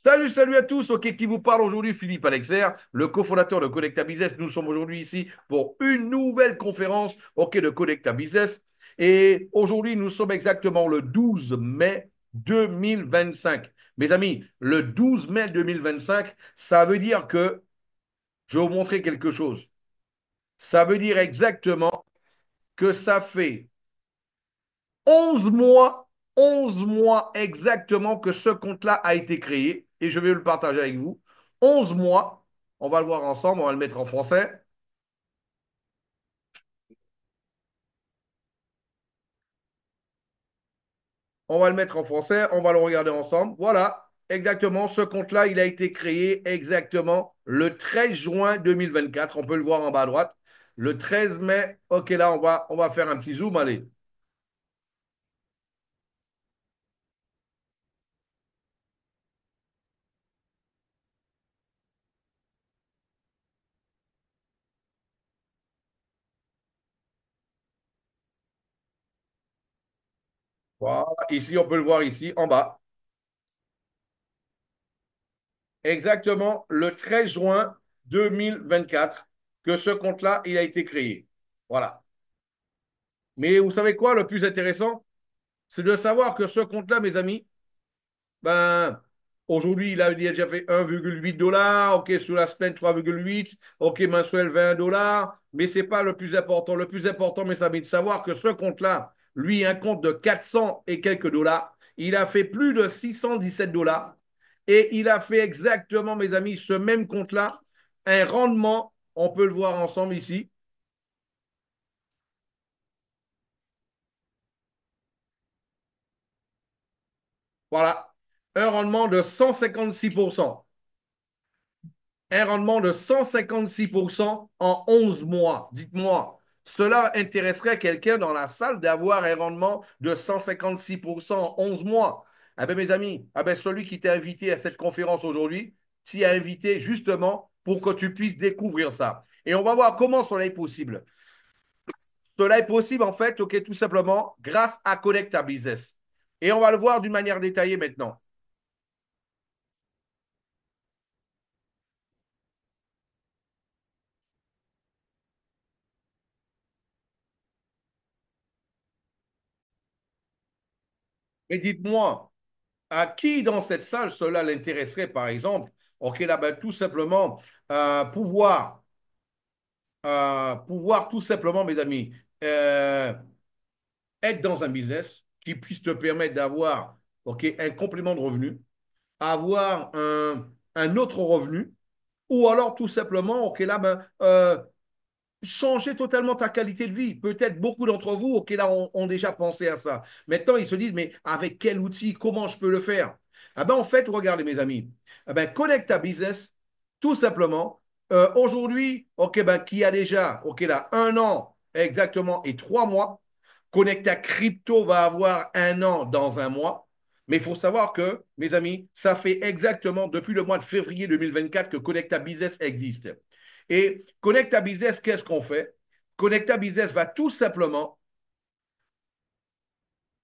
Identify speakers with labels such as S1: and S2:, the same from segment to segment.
S1: Salut, salut à tous. Ok, qui vous parle aujourd'hui, Philippe Alexer, le cofondateur de Connecta Business. Nous sommes aujourd'hui ici pour une nouvelle conférence, ok, de Connecta Business. Et aujourd'hui, nous sommes exactement le 12 mai 2025. Mes amis, le 12 mai 2025, ça veut dire que, je vais vous montrer quelque chose. Ça veut dire exactement que ça fait 11 mois, 11 mois exactement que ce compte-là a été créé et je vais le partager avec vous. 11 mois, on va le voir ensemble, on va le mettre en français. On va le mettre en français, on va le regarder ensemble. Voilà, exactement, ce compte-là, il a été créé exactement le 13 juin 2024. On peut le voir en bas à droite. Le 13 mai, ok, là, on va faire un petit zoom, allez. Voilà, ici, on peut le voir ici, en bas. Exactement le 13 juin 2024 que ce compte-là, il a été créé. Voilà. Mais vous savez quoi, le plus intéressant, c'est de savoir que ce compte-là, mes amis, ben, aujourd'hui, il a déjà fait 1,8 $, OK, sur la semaine 3,8, OK, mensuel 20 $, mais ce n'est pas le plus important. Le plus important, mes amis, de savoir que ce compte-là, lui, un compte de 400 et quelques dollars, il a fait plus de 617 dollars et il a fait exactement, mes amis, ce même compte-là, un rendement, on peut le voir ensemble ici, voilà, un rendement de 156%. Un rendement de 156% en 11 mois. Dites-moi, cela intéresserait quelqu'un dans la salle d'avoir un rendement de 156% en 11 mois. Ah ben mes amis, ah ben celui qui t'a invité à cette conférence aujourd'hui, t'y a invité justement pour que tu puisses découvrir ça. Et on va voir comment cela est possible. Cela est possible en fait, ok, tout simplement grâce à Connect Business. Et on va le voir d'une manière détaillée maintenant. Mais dites-moi, à qui dans cette salle cela l'intéresserait, par exemple? Ok, là, ben, tout simplement, pouvoir tout simplement, mes amis, être dans un business qui puisse te permettre d'avoir ok, un complément de revenu, avoir un autre revenu, ou alors tout simplement, ok, là, ben, changer totalement ta qualité de vie. Peut-être beaucoup d'entre vous, ok, là, ont déjà pensé à ça. Maintenant, ils se disent, mais avec quel outil, comment je peux le faire? Ah ben, en fait, regardez, mes amis, ah ben, Connect ta business, tout simplement. Aujourd'hui, ok, ben, qui a déjà, ok, là, 1 an exactement et 3 mois. Connecta Crypto va avoir 1 an dans un mois. Mais il faut savoir que, mes amis, ça fait exactement depuis le mois de février 2024 que Connecta Business existe. Et Connecta Business, qu'est-ce qu'on fait? Connecta Business va tout simplement,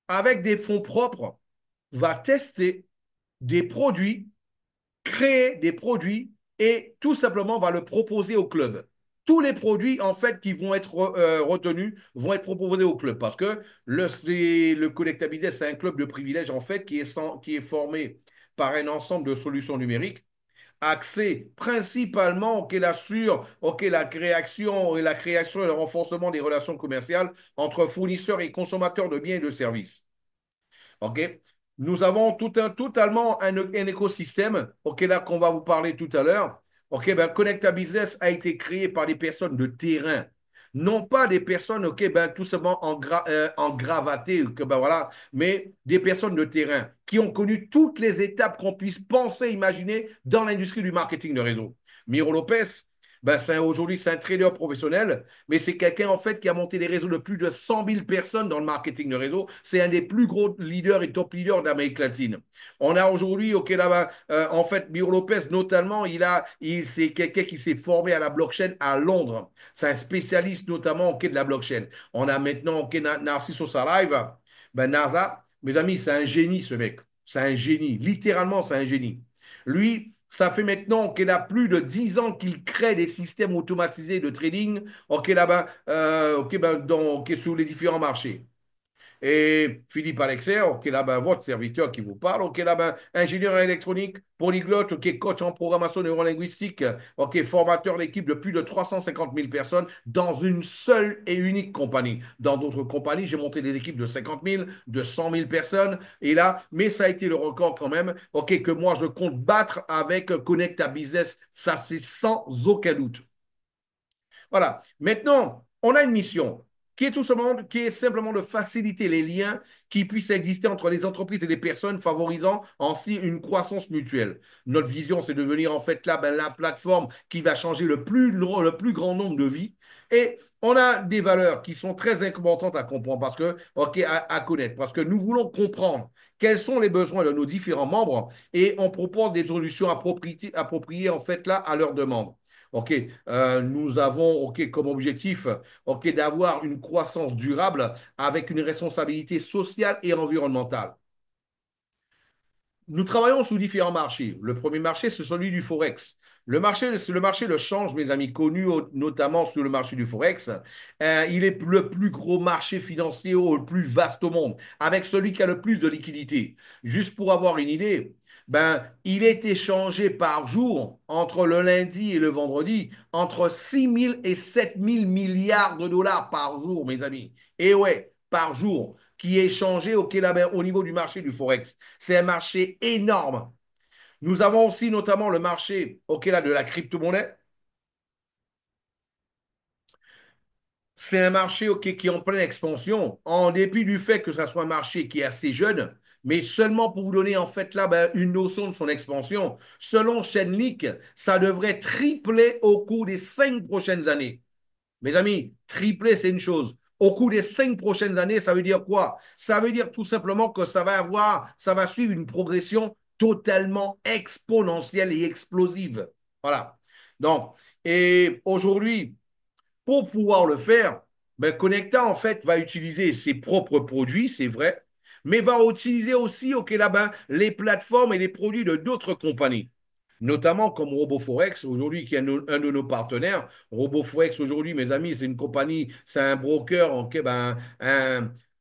S1: avec des fonds propres, va tester des produits, créer des produits et tout simplement va le proposer au club. Tous les produits, en fait, qui vont être retenus vont être proposés au club parce que le Connecta Business, c'est un club de privilèges, en fait, qui est formé par un ensemble de solutions numériques axé principalement sur la création et le renforcement des relations commerciales entre fournisseurs et consommateurs de biens et de services. OK? Nous avons totalement un écosystème, OK, là qu'on va vous parler tout à l'heure. OK, ben, Connecta Business a été créé par des personnes de terrain, non pas des personnes, OK, ben, tout simplement en gravaté, que, ben, voilà, mais des personnes de terrain qui ont connu toutes les étapes qu'on puisse penser, imaginer dans l'industrie du marketing de réseau. Miro Lopez, ben, aujourd'hui, c'est un trader professionnel, mais c'est quelqu'un en fait qui a monté des réseaux de plus de 100 000 personnes dans le marketing de réseau. C'est un des plus gros leaders et top leaders d'Amérique latine. On a aujourd'hui, ok, là-bas, en fait, Miro Lopez, notamment, c'est quelqu'un qui s'est formé à la blockchain à Londres. C'est un spécialiste, notamment, ok, de la blockchain. On a maintenant, ok, Narciso Saraiva, ben, NASA, mes amis, c'est un génie, ce mec. C'est un génie. Littéralement, c'est un génie. Lui, ça fait maintenant qu'il a plus de 10 ans qu'il crée des systèmes automatisés de trading, ok, là-bas, ok, ben, ok, sur les différents marchés. Et Philippe Alexer, ok, là, ben, votre serviteur qui vous parle, ok, là, ben, ingénieur en électronique, polyglotte, ok, coach en programmation neurolinguistique, ok, formateur d'équipe de plus de 350 000 personnes dans une seule et unique compagnie. Dans d'autres compagnies, j'ai monté des équipes de 50 000, de 100 000 personnes, et là, mais ça a été le record quand même, ok, que moi je compte battre avec Connecta Business, ça c'est sans aucun doute. Voilà. Maintenant, on a une mission qui est simplement de faciliter les liens qui puissent exister entre les entreprises et les personnes, favorisant ainsi une croissance mutuelle. Notre vision, c'est de devenir en fait là la plateforme qui va changer le plus grand nombre de vies. Et on a des valeurs qui sont très importantes à comprendre parce que, ok, à connaître, parce que nous voulons comprendre quels sont les besoins de nos différents membres et on propose des solutions appropriées en fait là à leurs demandes. OK, nous avons OK, comme objectif OK, d'avoir une croissance durable avec une responsabilité sociale et environnementale. Nous travaillons sous différents marchés. Le premier marché, c'est celui du Forex. C'est le marché de change, mes amis, connu notamment sur le marché du Forex. Il est le plus gros marché financier, le plus vaste au monde, avec celui qui a le plus de liquidités. Juste pour avoir une idée, ben, il est échangé par jour entre le lundi et le vendredi entre 6 000 et 7 000 milliards de dollars par jour, mes amis. Et ouais, par jour, qui est échangé au niveau du marché du Forex. C'est un marché énorme. Nous avons aussi notamment le marché là, de la crypto-monnaie. C'est un marché qui est en pleine expansion, en dépit du fait que ça soit un marché qui est assez jeune, mais seulement pour vous donner en fait là ben, une notion de son expansion. Selon Chainlink, ça devrait tripler au cours des 5 prochaines années. Mes amis, tripler, c'est une chose. Au cours des 5 prochaines années, ça veut dire quoi? Ça veut dire tout simplement que ça va suivre une progression totalement exponentielle et explosive. Voilà. Donc, et aujourd'hui, pour pouvoir le faire, ben, Connecta, en fait, va utiliser ses propres produits, c'est vrai, mais va utiliser aussi, OK, là-bas, les plateformes et les produits de d'autres compagnies, notamment comme RoboForex, aujourd'hui, qui est un de nos partenaires. RoboForex, aujourd'hui, mes amis, c'est une compagnie, c'est un broker, OK, ben,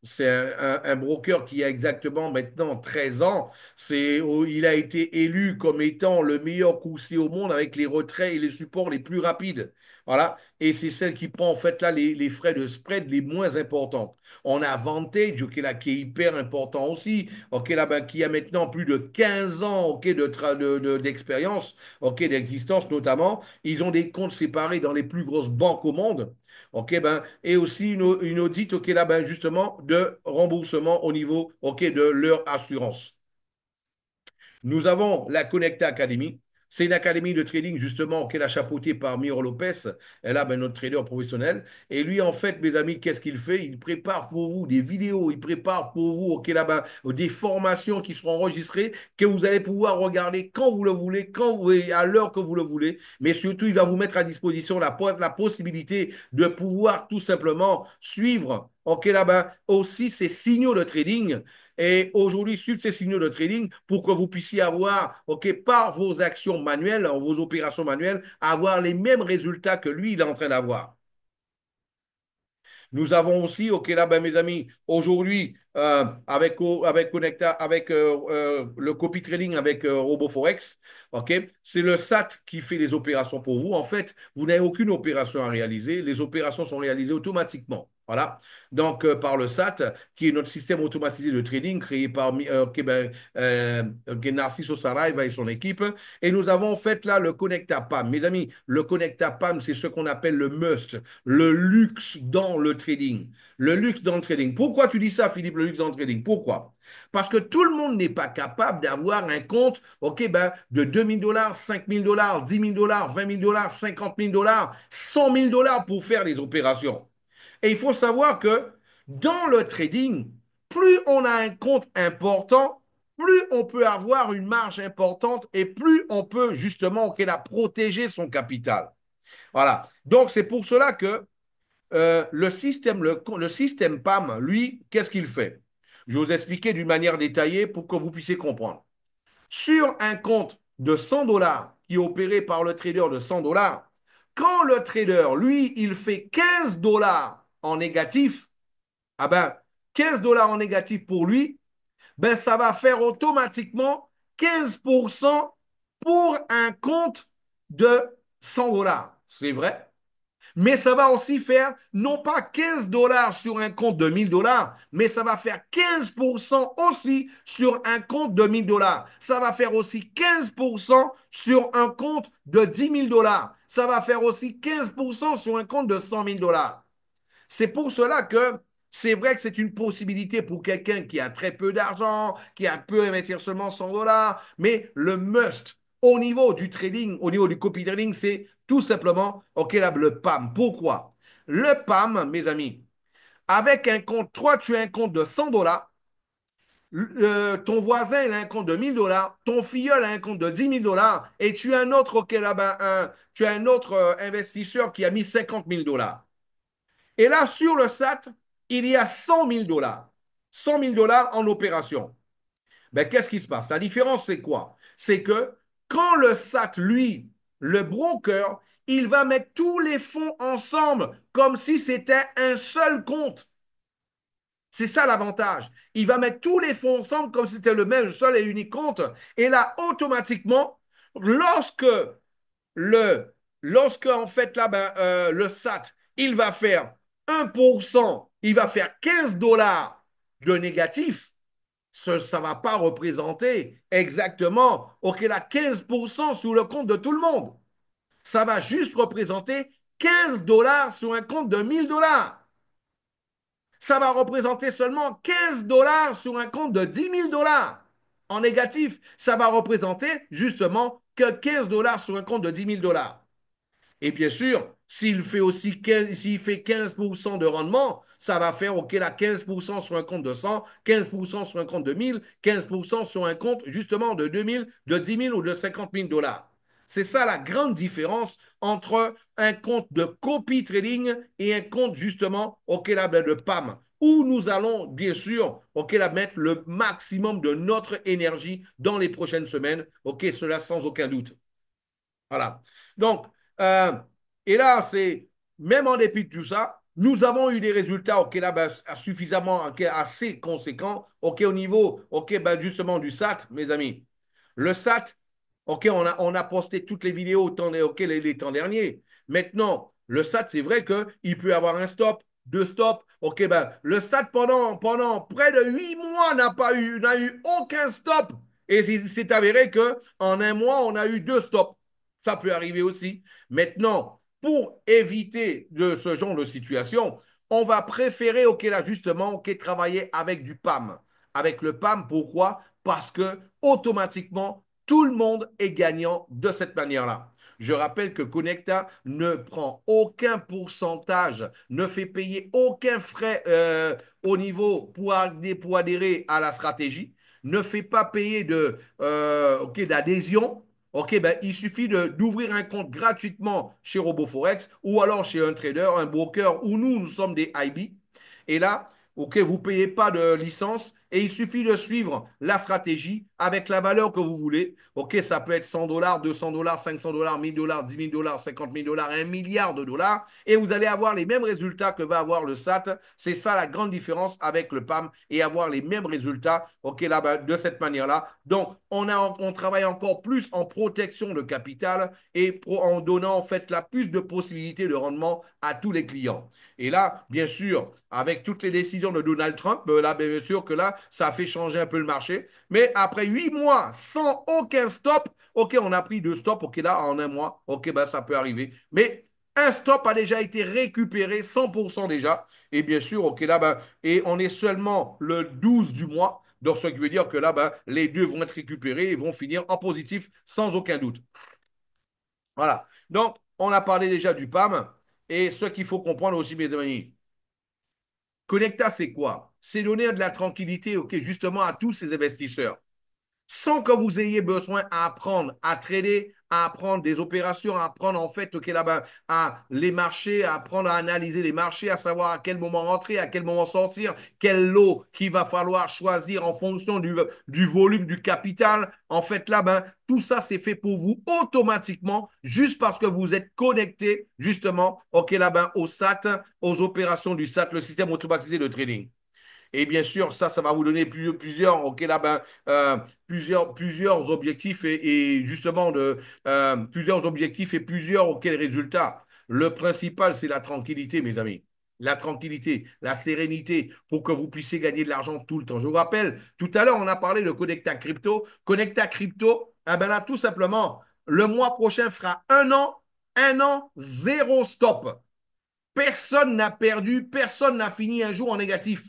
S1: c'est un broker qui a exactement maintenant 13 ans. Il a été élu comme étant le meilleur courtier au monde avec les retraits et les supports les plus rapides. Voilà. Et c'est celle qui prend en fait là les frais de spread les moins importants. On a Vantage, ok, là, qui est hyper important aussi, ok, là, ben, qui a maintenant plus de 15 ans ok, d'expérience, ok, d'existence notamment. Ils ont des comptes séparés dans les plus grosses banques au monde. Ok, ben, et aussi une audit ok, là, ben, justement de remboursement au niveau ok, de leur assurance. Nous avons la Connecta Academy. C'est une académie de trading, justement, qu'elle a chapeautée par Miro Lopez. Elle a ben, notre trader professionnel. Et lui, en fait, mes amis, qu'est-ce qu'il fait? Il prépare pour vous des vidéos, il prépare pour vous ok, là-bas, des formations qui seront enregistrées, que vous allez pouvoir regarder quand vous le voulez, à l'heure que vous le voulez. Mais surtout, il va vous mettre à disposition la possibilité de pouvoir tout simplement suivre ok, là-bas, aussi ces signaux de trading et aujourd'hui suivre ces signaux de trading pour que vous puissiez avoir, OK, par vos actions manuelles, vos opérations manuelles, avoir les mêmes résultats que lui, il est en train d'avoir. Nous avons aussi, OK, là, ben, mes amis, aujourd'hui, avec Connecta, avec le copy trading avec RoboForex, OK, c'est le SAT qui fait les opérations pour vous. En fait, vous n'avez aucune opération à réaliser. Les opérations sont réalisées automatiquement. Voilà. Donc, par le SAT, qui est notre système automatisé de trading créé par okay, ben, Narciso Saraiva et son équipe. Et nous avons fait là le Connecta PAM. Mes amis, le Connecta PAM, c'est ce qu'on appelle le must, le luxe dans le trading. Le luxe dans le trading. Pourquoi tu dis ça, Philippe, le luxe dans le trading? Pourquoi? Parce que tout le monde n'est pas capable d'avoir un compte ok, ben, de 2 000 dollars, 5 000 dollars, 10 000 dollars, 20 000 dollars, 50 000 dollars, 100 000 dollars pour faire des opérations. Et il faut savoir que dans le trading, plus on a un compte important, plus on peut avoir une marge importante et plus on peut justement ok, la protéger son capital. Voilà. Donc, c'est pour cela que le système PAM, lui, qu'est-ce qu'il fait? Je vais vous expliquer d'une manière détaillée pour que vous puissiez comprendre. Sur un compte de 100 dollars qui est opéré par le trader de 100 dollars, quand le trader, lui, il fait 15 dollars en négatif, ah ben, 15 dollars en négatif pour lui, ben, ça va faire automatiquement 15% pour un compte de 100 dollars. C'est vrai. Mais ça va aussi faire non pas 15 dollars sur un compte de 1000 dollars, mais ça va faire 15% aussi sur un compte de 1000 dollars. Ça va faire aussi 15% sur un compte de 10 000 dollars. Ça va faire aussi 15% sur un compte de 100 000 dollars. C'est pour cela que c'est vrai que c'est une possibilité pour quelqu'un qui a très peu d'argent, qui a peut investir seulement 100 dollars, mais le must au niveau du trading, au niveau du copy trading, c'est tout simplement, OK, là, le PAM. Pourquoi? Le PAM, mes amis, avec un compte, toi, tu as un compte de 100 dollars, ton voisin il a un compte de 1000 dollars, ton filleul a un compte de 10 000 dollars, et tu as un autre, OK, là-bas, tu as un autre investisseur qui a mis 50 000 dollars. Et là, sur le SAT, il y a 100 000 dollars. 100 000 dollars en opération. Ben, qu'est-ce qui se passe? La différence, c'est quoi? C'est que quand le SAT, lui, le broker, il va mettre tous les fonds ensemble comme si c'était un seul compte. C'est ça l'avantage. Il va mettre tous les fonds ensemble comme si c'était le même seul et unique compte. Et là, automatiquement, lorsque le, lorsque en fait là, ben, le SAT, il va faire 1%, il va faire 15 dollars de négatif, ça ne va pas représenter exactement, OK, là, 15% sur le compte de tout le monde. Ça va juste représenter 15 dollars sur un compte de 1000 dollars. Ça va représenter seulement 15 dollars sur un compte de 10 000 dollars. En négatif, ça va représenter justement que 15 dollars sur un compte de 10 000 dollars. Et bien sûr, s'il fait aussi 15, s'il fait 15% de rendement, ça va faire OK là 15% sur un compte de 100, 15% sur un compte de 1000, 15% sur un compte justement de 2000, de 10 000 ou de 50 000 dollars. C'est ça la grande différence entre un compte de copy trading et un compte justement OK là de PAM où nous allons bien sûr OK là mettre le maximum de notre énergie dans les prochaines semaines. OK, cela sans aucun doute. Voilà. Donc, euh, et là, c'est même en dépit de tout ça, nous avons eu des résultats OK, là, ben, suffisamment OK, assez conséquents OK, au niveau OK, ben, justement du SAT, mes amis. Le SAT, OK, on a posté toutes les vidéos OK, les temps derniers. Maintenant, le SAT, c'est vrai qu'il peut avoir un stop, deux stops. OK, ben, le SAT, pendant près de 8 mois, n'a eu aucun stop. Et c'est avéré qu'en un mois, on a eu deux stops. Ça peut arriver aussi. Maintenant, pour éviter de ce genre de situation, on va préférer, OK, là, justement, OK, travailler avec du PAM. Avec le PAM, pourquoi? Parce que automatiquement, tout le monde est gagnant de cette manière-là. Je rappelle que Connecta ne prend aucun pourcentage, ne fait payer aucun frais au niveau pour adhérer à la stratégie, ne fait pas payer OK, d'adhésion. OK, ben, il suffit d'ouvrir un compte gratuitement chez RoboForex ou alors chez un trader, un broker ou nous sommes des IB. Et là, OK, vous ne payez pas de licence et il suffit de suivre la stratégie avec la valeur que vous voulez. OK, ça peut être 100 dollars, 200 dollars, 500 dollars, 1000 dollars, 10 000 dollars, 50 000 dollars, 1 milliard de dollars et vous allez avoir les mêmes résultats que va avoir le SAT. C'est ça la grande différence avec le PAM et avoir les mêmes résultats OK, là, de cette manière-là. Donc, on travaille encore plus en protection de capital et en donnant en fait la plus de possibilités de rendement à tous les clients. Et là, bien sûr, avec toutes les décisions de Donald Trump, là, bien sûr que là, ça a fait changer un peu le marché. Mais après 8 mois sans aucun stop, OK, on a pris deux stops, OK, là, en un mois, OK, ben, ça peut arriver. Mais un stop a déjà été récupéré 100% déjà. Et bien sûr, OK, là, ben, et on est seulement le 12 du mois. Donc, ce qui veut dire que là, ben, les deux vont être récupérés et vont finir en positif sans aucun doute. Voilà. Donc, on a parlé déjà du PAM. Et ce qu'il faut comprendre aussi, mes amis, Connecta, c'est quoi? C'est donner de la tranquillité, OK, justement à tous ces investisseurs, sans que vous ayez besoin à apprendre à trader à apprendre des opérations, à apprendre en fait, ok, là-bas, à les marchés, à apprendre à analyser les marchés, à savoir à quel moment rentrer, à quel moment sortir, quel lot qu'il va falloir choisir en fonction du volume du capital. En fait, là, ben, tout ça, c'est fait pour vous automatiquement, juste parce que vous êtes connecté, justement, ok, là, ben, au SAT, aux opérations du SAT, le système automatisé de trading. Et bien sûr, ça va vous donner plusieurs, ok, là, ben, plusieurs objectifs et justement plusieurs objectifs et plusieurs ok, résultats. Le principal, c'est la tranquillité, mes amis. La tranquillité, la sérénité pour que vous puissiez gagner de l'argent tout le temps. Je vous rappelle, tout à l'heure, on a parlé de Connecta Crypto. Connecta Crypto, eh ben là, tout simplement, le mois prochain fera un an, zéro stop. Personne n'a perdu, personne n'a fini un jour en négatif.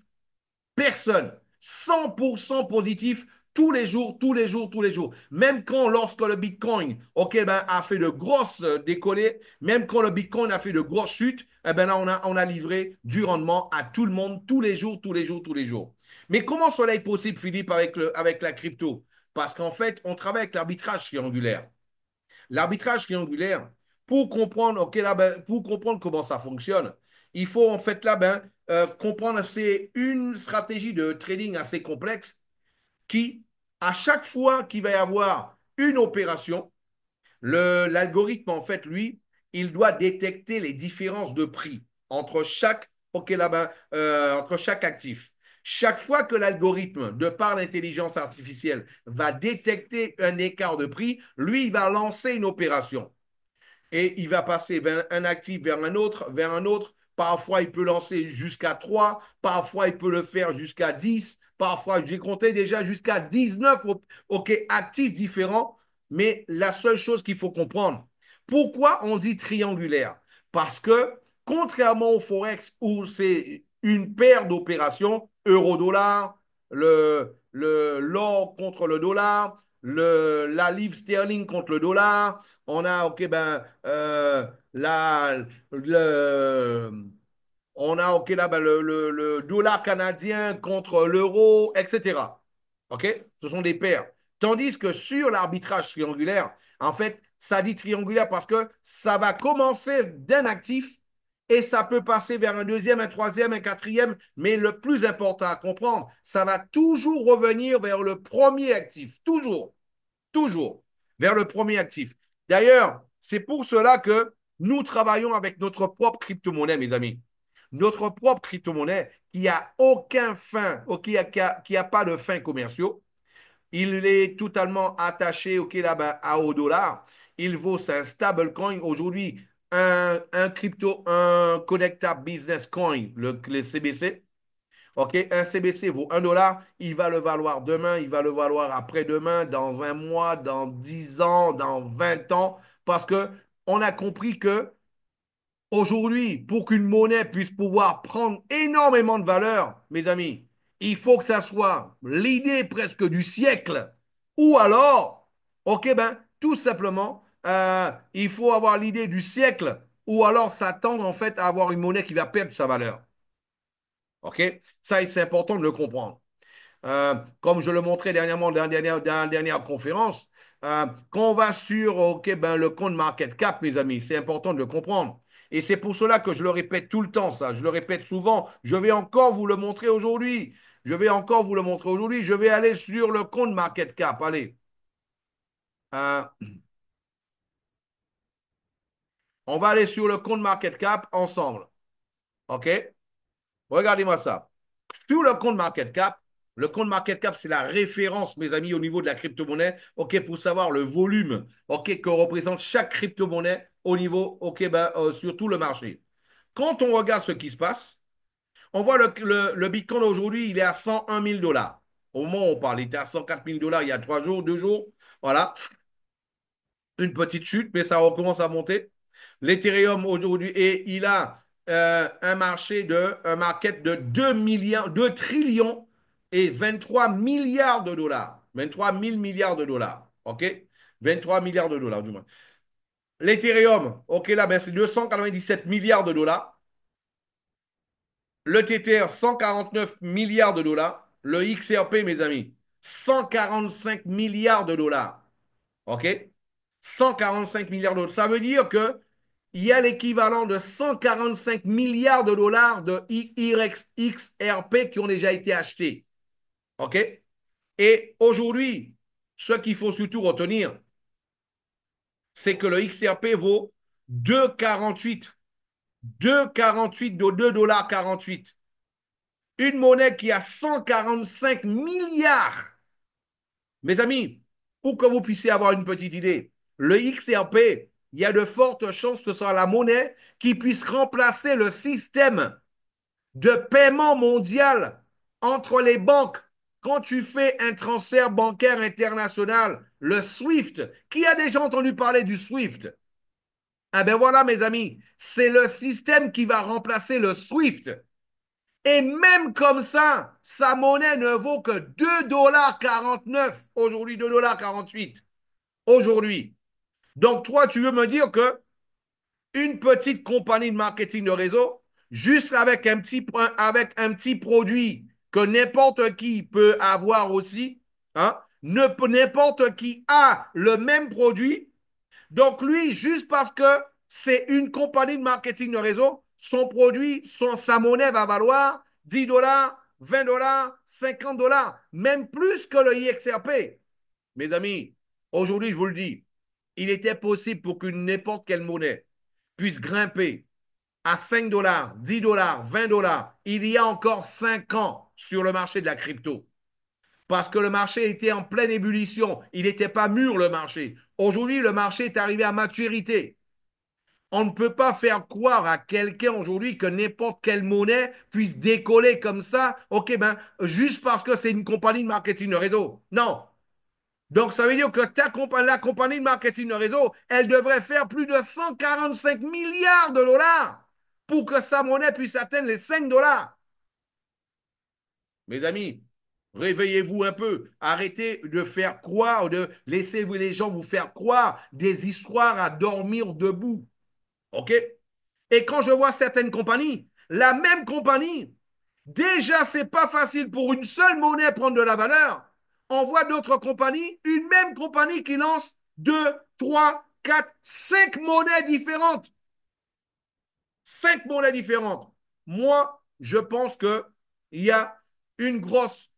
S1: Personne. 100% positif tous les jours, tous les jours, tous les jours. Même quand, lorsque le Bitcoin ben, a fait de grosses décollées, même quand le Bitcoin a fait de grosses chutes, eh ben là, on a livré du rendement à tout le monde, tous les jours, tous les jours, tous les jours. Mais comment cela est possible, Philippe, avec la crypto? Parce qu'en fait, on travaille avec l'arbitrage triangulaire. L'arbitrage triangulaire, pour comprendre, ok, là, ben, pour comprendre comment ça fonctionne, il faut en fait là, ben, comprendre, c'est une stratégie de trading assez complexe qui, à chaque fois qu'il va y avoir une opération, l'algorithme, en fait, lui, il doit détecter les différences de prix entre chaque, ok, là, ben, entre chaque actif. Chaque fois que l'algorithme, de par l'intelligence artificielle, va détecter un écart de prix, lui, il va lancer une opération et il va passer vers un actif vers un autre, vers un autre. Parfois, il peut lancer jusqu'à 3, parfois, il peut le faire jusqu'à 10, parfois, j'ai compté déjà jusqu'à 19 ok, actifs différents. Mais la seule chose qu'il faut comprendre, pourquoi on dit triangulaire? Parce que, contrairement au Forex où c'est une paire d'opérations, euro-dollar, l'or contre le dollar, la livre sterling contre le dollar, on a, ok, ben, on a, ok, là, ben, le dollar canadien contre l'euro, etc. OK? Ce sont des paires. Tandis que sur l'arbitrage triangulaire, en fait, ça dit triangulaire parce que ça va commencer d'un actif et ça peut passer vers un deuxième, un troisième, un quatrième, mais le plus important à comprendre, ça va toujours revenir vers le premier actif. Toujours. Toujours vers le premier actif. D'ailleurs, c'est pour cela que nous travaillons avec notre propre crypto-monnaie, mes amis. Notre propre crypto-monnaie qui a aucun fin, qui a pas de fins commerciaux. Il est totalement attaché là-bas, au dollar. Il vaut, c'est un stablecoin. Aujourd'hui, un Connectable Business Coin, le CBC, OK, un CBC vaut 1 dollar, il va le valoir demain, il va le valoir après-demain, dans un mois, dans 10 ans, dans 20 ans, parce que on a compris que aujourd'hui, pour qu'une monnaie puisse pouvoir prendre énormément de valeur, mes amis, il faut que ça soit l'idée presque du siècle, ou alors, OK, ben, tout simplement, il faut avoir l'idée du siècle, ou alors s'attendre en fait à avoir une monnaie qui va perdre sa valeur. OK? Ça, c'est important de le comprendre. Comme je le montrais dernièrement dans la dernière conférence, quand on va sur ok, ben, le compte market cap, mes amis, c'est important de le comprendre. Et c'est pour cela que je le répète tout le temps, ça. Je le répète souvent. Je vais encore vous le montrer aujourd'hui. Je vais encore vous le montrer aujourd'hui. Je vais aller sur le compte market cap. Allez. Euh, on va aller sur le compte market cap ensemble. OK? Regardez-moi ça. Sur le compte market cap, c'est la référence, mes amis, au niveau de la crypto-monnaie, OK, pour savoir le volume, OK, que représente chaque crypto-monnaie au niveau, OK, ben, sur tout le marché. Quand on regarde ce qui se passe, on voit le Bitcoin aujourd'hui, il est à 101 000 dollars. Au moment où on parle, il était à 104 000 dollars il y a 3 jours, 2 jours. Voilà, une petite chute, mais ça recommence à monter. L'Ethereum aujourd'hui, et il a un market de 2 milliards, 2 trillions et 23 milliards de dollars. 23 000 milliards de dollars. OK? 23 milliards de dollars, du moins. L'Ethereum, OK, là, ben, c'est 297 milliards de dollars. Le Tether, 149 milliards de dollars. Le XRP, mes amis, 145 milliards de dollars. OK? 145 milliards de dollars. Ça veut dire que il y a l'équivalent de 145 milliards de dollars de XRP qui ont déjà été achetés. OK? Et aujourd'hui, ce qu'il faut surtout retenir, c'est que le XRP vaut 2,48. 2,48 de 2,48 $. Une monnaie qui a 145 milliards. Mes amis, pour que vous puissiez avoir une petite idée, le XRP, il y a de fortes chances que ce soit la monnaie qui puisse remplacer le système de paiement mondial entre les banques. Quand tu fais un transfert bancaire international, le SWIFT, qui a déjà entendu parler du SWIFT? Ah ben voilà, mes amis, c'est le système qui va remplacer le SWIFT. Et même comme ça, sa monnaie ne vaut que 2,49 $ aujourd'hui, 2,48 $ aujourd'hui. Donc toi, tu veux me dire que une petite compagnie de marketing de réseau, juste avec un petit produit que n'importe qui peut avoir aussi, hein, n'importe qui a le même produit, donc lui, juste parce que c'est une compagnie de marketing de réseau, son produit, sa monnaie va valoir 10 dollars, 20 dollars, 50 dollars, même plus que le IXRP. Mes amis, aujourd'hui, je vous le dis, il était possible pour qu'une n'importe quelle monnaie puisse grimper à 5 dollars, 10 dollars, 20 dollars, il y a encore 5 ans sur le marché de la crypto. Parce que le marché était en pleine ébullition. Il n'était pas mûr, le marché. Aujourd'hui, le marché est arrivé à maturité. On ne peut pas faire croire à quelqu'un aujourd'hui que n'importe quelle monnaie puisse décoller comme ça, ok, ben, juste parce que c'est une compagnie de marketing de réseau. Non. Donc, ça veut dire que la compagnie de marketing de réseau, elle devrait faire plus de 145 milliards de dollars pour que sa monnaie puisse atteindre les 5 dollars. Mes amis, réveillez-vous un peu. Arrêtez de faire croire, de laisser les gens vous faire croire des histoires à dormir debout. OK? Et quand je vois certaines compagnies, la même compagnie, déjà, c'est pas facile pour une seule monnaie prendre de la valeur. On voit d'autres compagnies, une même compagnie qui lance deux, trois, quatre, cinq monnaies différentes. Cinq monnaies différentes. Moi, je pense qu'il y a une grosse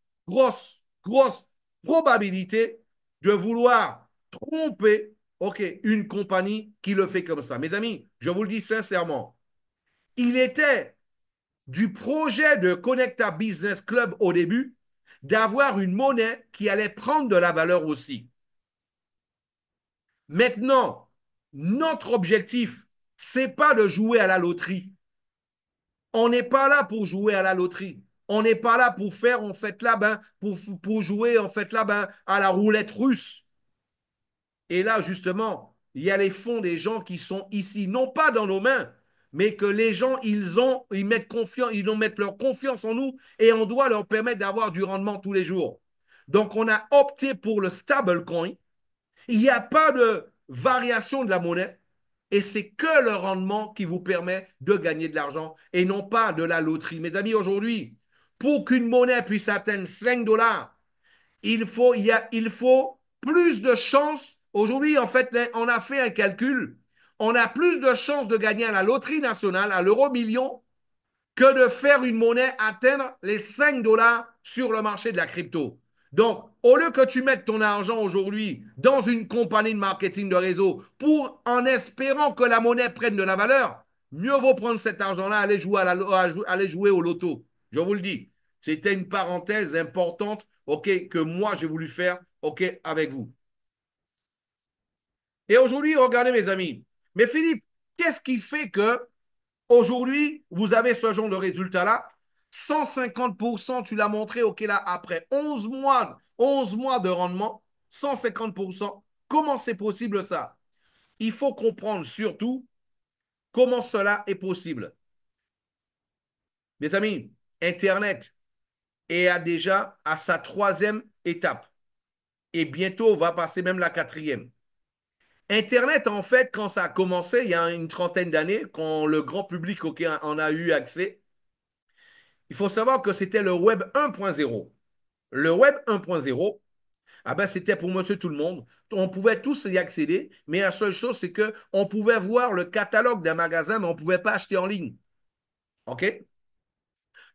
S1: probabilité de vouloir tromper, OK, une compagnie qui le fait comme ça. Mes amis, je vous le dis sincèrement, il était du projet de Connecta Business Club au début d'avoir une monnaie qui allait prendre de la valeur aussi. Maintenant, notre objectif, c'est pas de jouer à la loterie. On n'est pas là pour jouer à la loterie. On n'est pas là pour faire, en fait, là, ben, pour jouer, en fait, là, ben, à la roulette russe. Et là, justement, il y a les fonds des gens qui sont ici, non pas dans nos mains, mais que les gens, ils mettent confiance, ils mettent leur confiance en nous et on doit leur permettre d'avoir du rendement tous les jours. Donc, on a opté pour le stablecoin. Il n'y a pas de variation de la monnaie et c'est que le rendement qui vous permet de gagner de l'argent et non pas de la loterie. Mes amis, aujourd'hui, pour qu'une monnaie puisse atteindre 5 dollars, il faut plus de chances. Aujourd'hui, en fait, on a fait un calcul. On a plus de chances de gagner à la loterie nationale, à l'euro million, que de faire une monnaie atteindre les 5 dollars sur le marché de la crypto. Donc, au lieu que tu mettes ton argent aujourd'hui dans une compagnie de marketing de réseau pour en espérant que la monnaie prenne de la valeur, mieux vaut prendre cet argent-là, aller jouer au loto. Je vous le dis. C'était une parenthèse importante, OK, que moi j'ai voulu faire, OK, avec vous. Et aujourd'hui, regardez mes amis. Mais Philippe, qu'est-ce qui fait que aujourd'hui, vous avez ce genre de résultat-là? 150%, tu l'as montré, OK, là, après 11 mois de rendement, 150%. Comment c'est possible ça? Il faut comprendre surtout comment cela est possible. Mes amis, Internet est déjà à sa troisième étape et bientôt va passer même la quatrième. Internet, en fait, quand ça a commencé, il y a une trentaine d'années, quand le grand public auquel en a eu accès, il faut savoir que c'était le Web 1.0. Le Web 1.0, Ah ben, c'était pour monsieur tout le monde. On pouvait tous y accéder, mais la seule chose, c'est qu'on pouvait voir le catalogue d'un magasin, mais on ne pouvait pas acheter en ligne. OK?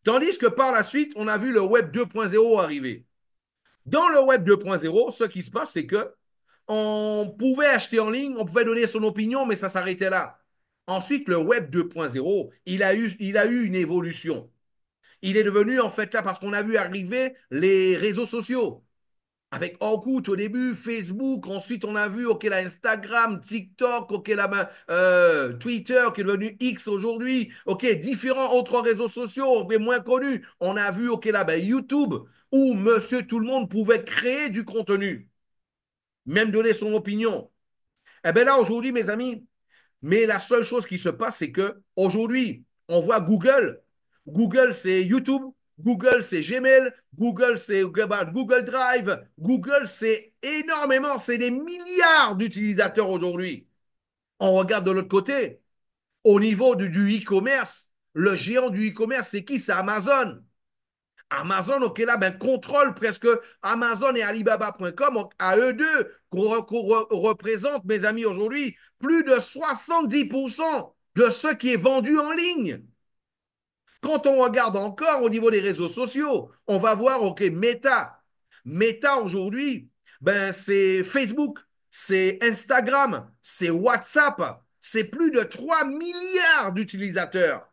S1: Tandis que par la suite, on a vu le Web 2.0 arriver. Dans le Web 2.0, ce qui se passe, c'est que on pouvait acheter en ligne, on pouvait donner son opinion, mais ça s'arrêtait là. Ensuite, le Web 2.0, il a eu une évolution. Il est devenu en fait là parce qu'on a vu arriver les réseaux sociaux. Avec Orkut au début, Facebook, ensuite on a vu, ok, là, Instagram, TikTok, ok, là, Twitter qui est devenu X aujourd'hui, ok, différents autres réseaux sociaux, mais moins connus. On a vu, ok, là, YouTube, où monsieur tout le monde pouvait créer du contenu, même donner son opinion. Eh bien là, aujourd'hui, mes amis, mais la seule chose qui se passe, c'est que aujourd'hui, on voit Google. Google, c'est YouTube. Google, c'est Gmail. Google, c'est Google Drive. Google, c'est énormément. C'est des milliards d'utilisateurs aujourd'hui. On regarde de l'autre côté. Au niveau du e-commerce, le géant du e-commerce, c'est qui? C'est Amazon. Amazon, ok, là, contrôle presque Amazon et Alibaba.com, à eux deux, qu'on représente, mes amis, aujourd'hui, plus de 70% de ce qui est vendu en ligne. Quand on regarde encore au niveau des réseaux sociaux, on va voir, ok, Meta. Meta aujourd'hui, c'est Facebook, c'est Instagram, c'est WhatsApp, c'est plus de 3 milliards d'utilisateurs.